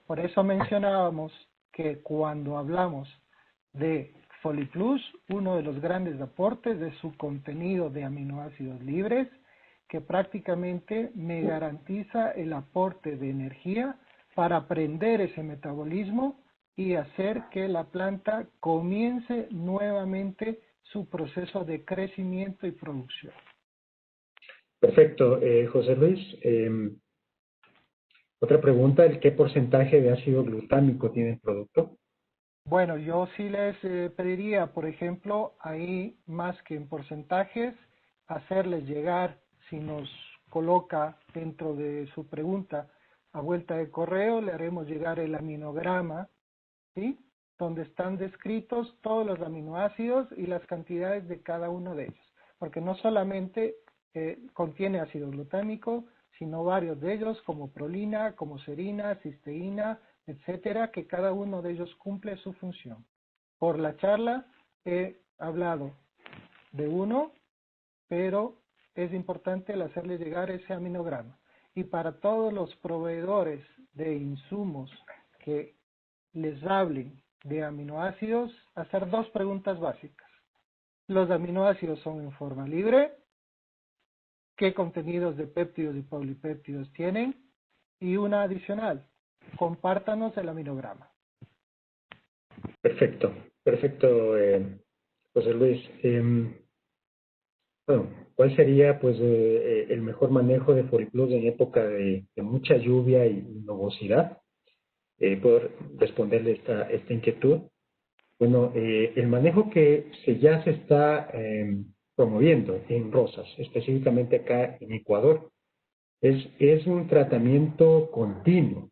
Por eso mencionábamos que cuando hablamos de FoliPlus, uno de los grandes aportes de su contenido de aminoácidos libres, que prácticamente me garantiza el aporte de energía para prender ese metabolismo y hacer que la planta comience nuevamente su proceso de crecimiento y producción. Perfecto, José Luis. Otra pregunta, ¿qué porcentaje de ácido glutámico tiene el producto? Bueno, yo sí les pediría, por ejemplo, ahí más que en porcentajes, hacerles llegar, si nos coloca dentro de su pregunta a vuelta de correo, le haremos llegar el aminograma, ¿sí? Donde están descritos todos los aminoácidos y las cantidades de cada uno de ellos. Porque no solamente contiene ácido glutámico, sino varios de ellos como prolina, como serina, cisteína, etcétera, que cada uno de ellos cumple su función. Por la charla he hablado de uno, pero es importante el hacerle llegar ese aminograma. Y para todos los proveedores de insumos que les hablen de aminoácidos, hacer dos preguntas básicas. ¿Los aminoácidos son en forma libre? ¿Qué contenidos de péptidos y polipéptidos tienen? Y una adicional, compártanos el aminograma. Perfecto, perfecto, José Luis. Bueno, ¿cuál sería pues el mejor manejo de FoliPlus en época de mucha lluvia y nubosidad? ¿Puedo responderle esta inquietud? Bueno, el manejo que ya se está promoviendo en Rosas, específicamente acá en Ecuador, es un tratamiento continuo.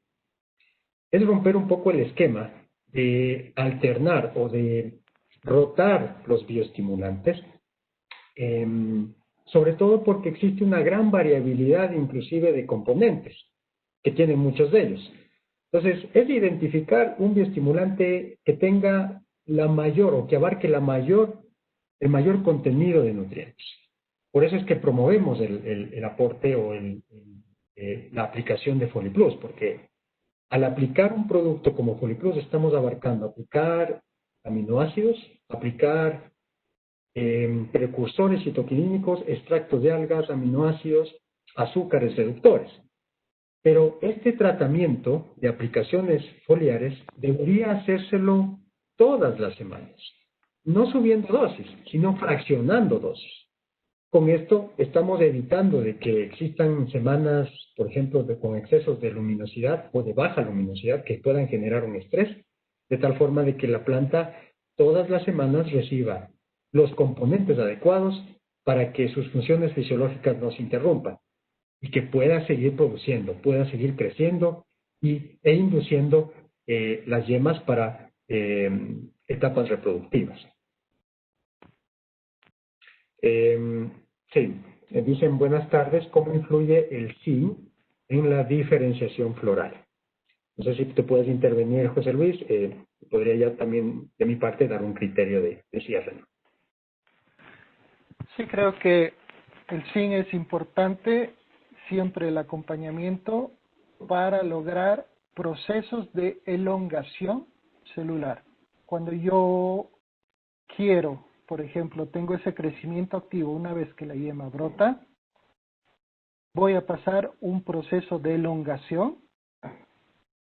Es romper un poco el esquema de alternar o de rotar los bioestimulantes, sobre todo porque existe una gran variabilidad inclusive de componentes, que tienen muchos de ellos. Entonces, es identificar un bioestimulante que tenga la mayor o que abarque el mayor contenido de nutrientes. Por eso es que promovemos el aporte o la aplicación de FoliPlus, porque al aplicar un producto como FoliPlus estamos abarcando aplicar aminoácidos, aplicar precursores citoquinínicos, extractos de algas, aminoácidos, azúcares reductores. Pero este tratamiento de aplicaciones foliares debería hacérselo todas las semanas, no subiendo dosis, sino fraccionando dosis. Con esto estamos evitando de que existan semanas, por ejemplo, con excesos de luminosidad o de baja luminosidad que puedan generar un estrés, de tal forma de que la planta todas las semanas reciba los componentes adecuados para que sus funciones fisiológicas no se interrumpan y que pueda seguir produciendo, pueda seguir creciendo e induciendo las yemas para etapas reproductivas. Sí, dicen buenas tardes, ¿cómo influye el zinc en la diferenciación floral? No sé si te puedes intervenir, José Luis, podría ya también de mi parte dar un criterio de cierre. Sí, creo que el zinc es importante, siempre el acompañamiento para lograr procesos de elongación celular. Cuando yo quiero, por ejemplo, tengo ese crecimiento activo una vez que la yema brota, voy a pasar un proceso de elongación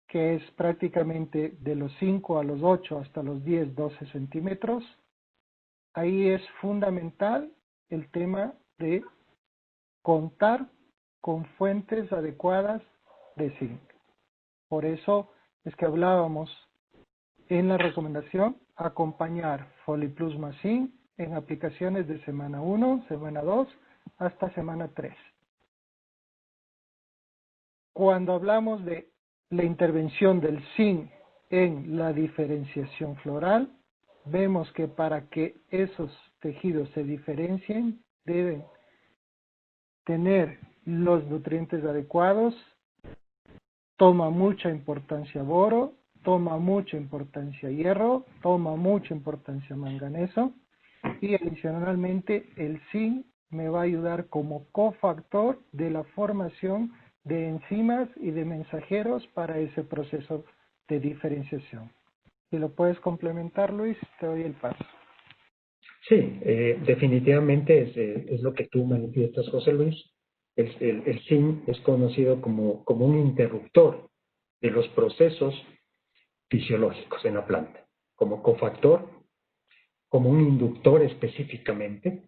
que es prácticamente de los 5 a los 8 hasta los 10, 12 centímetros, ahí es fundamental el tema de contar con fuentes adecuadas de zinc. Por eso es que hablábamos en la recomendación acompañar Foliplus más zinc en aplicaciones de semana 1, semana 2 hasta semana 3. Cuando hablamos de la intervención del zinc en la diferenciación floral, vemos que para que esos tejidos se diferencien deben tener los nutrientes adecuados, toma mucha importancia boro, toma mucha importancia hierro, toma mucha importancia manganeso y adicionalmente el zinc me va a ayudar como cofactor de la formación de enzimas y de mensajeros para ese proceso de diferenciación. Si lo puedes complementar, Luis, te doy el paso. Sí, definitivamente es lo que tú manifiestas, José Luis. El zinc es conocido como un interruptor de los procesos fisiológicos en la planta, como cofactor, como un inductor específicamente.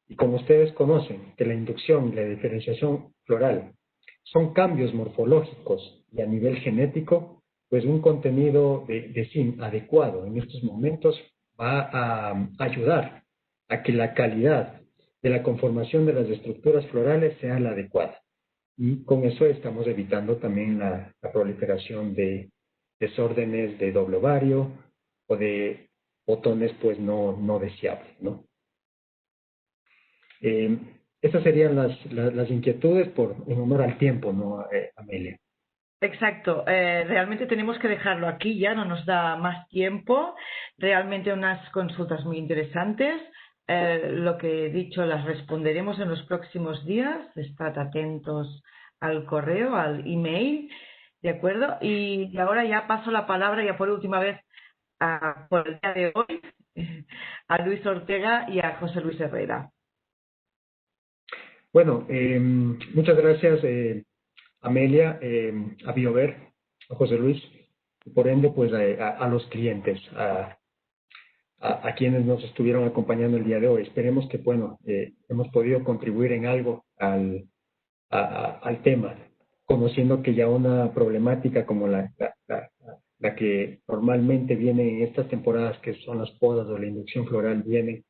Y como ustedes conocen, que la inducción y la diferenciación floral son cambios morfológicos y a nivel genético, pues un contenido de zinc adecuado en estos momentos va a ayudar a que la calidad de la conformación de las estructuras florales sea la adecuada. Y con eso estamos evitando también la proliferación de desórdenes de doble ovario o de botones pues no deseables, ¿no? Estas serían las inquietudes en honor al tiempo, ¿no, Amelia? Exacto, realmente tenemos que dejarlo aquí, ya no nos da más tiempo, realmente unas consultas muy interesantes, lo que he dicho las responderemos en los próximos días, estad atentos al correo, al email, ¿de acuerdo? Y ahora ya paso la palabra ya por última vez por el día de hoy a Luis Ortega y a José Luis Herrera. Bueno, muchas gracias, Amelia, a BioVer, a José Luis, y por ende, pues a los clientes, a quienes nos estuvieron acompañando el día de hoy. Esperemos que, bueno, hemos podido contribuir en algo al tema, conociendo que ya una problemática como la que normalmente viene en estas temporadas, que son las podas o la inducción floral, viene.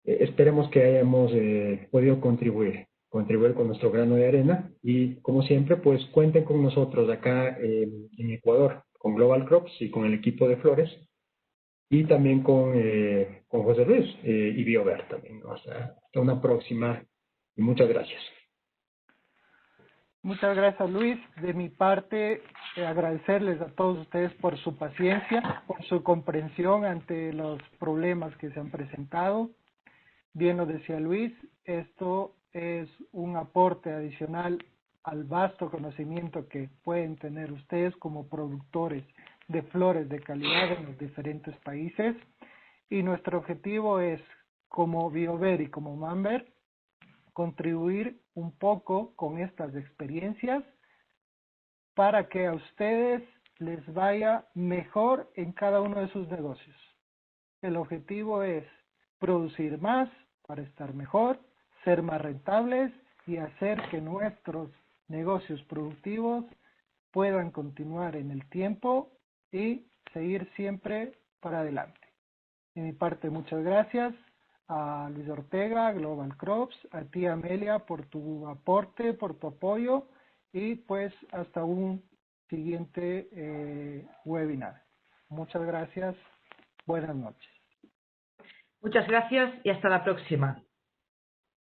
Esperemos que hayamos podido contribuir con nuestro grano de arena y como siempre pues cuenten con nosotros acá en Ecuador, con Global Crops y con el equipo de flores y también con José Luis y BioVer también, ¿no? Hasta una próxima y muchas gracias. Muchas gracias, Luis. De mi parte, agradecerles a todos ustedes por su paciencia, por su comprensión ante los problemas que se han presentado. Bien lo decía Luis, esto es un aporte adicional al vasto conocimiento que pueden tener ustedes como productores de flores de calidad en los diferentes países. Y nuestro objetivo es, como BioVer y como Manver, contribuir un poco con estas experiencias para que a ustedes les vaya mejor en cada uno de sus negocios. El objetivo es producir más para estar mejor, ser más rentables y hacer que nuestros negocios productivos puedan continuar en el tiempo y seguir siempre para adelante. De mi parte, muchas gracias a Luis Ortega, Global Crops, a ti, Amelia, por tu aporte, por tu apoyo y pues hasta un siguiente webinar. Muchas gracias. Buenas noches. Muchas gracias y hasta la próxima.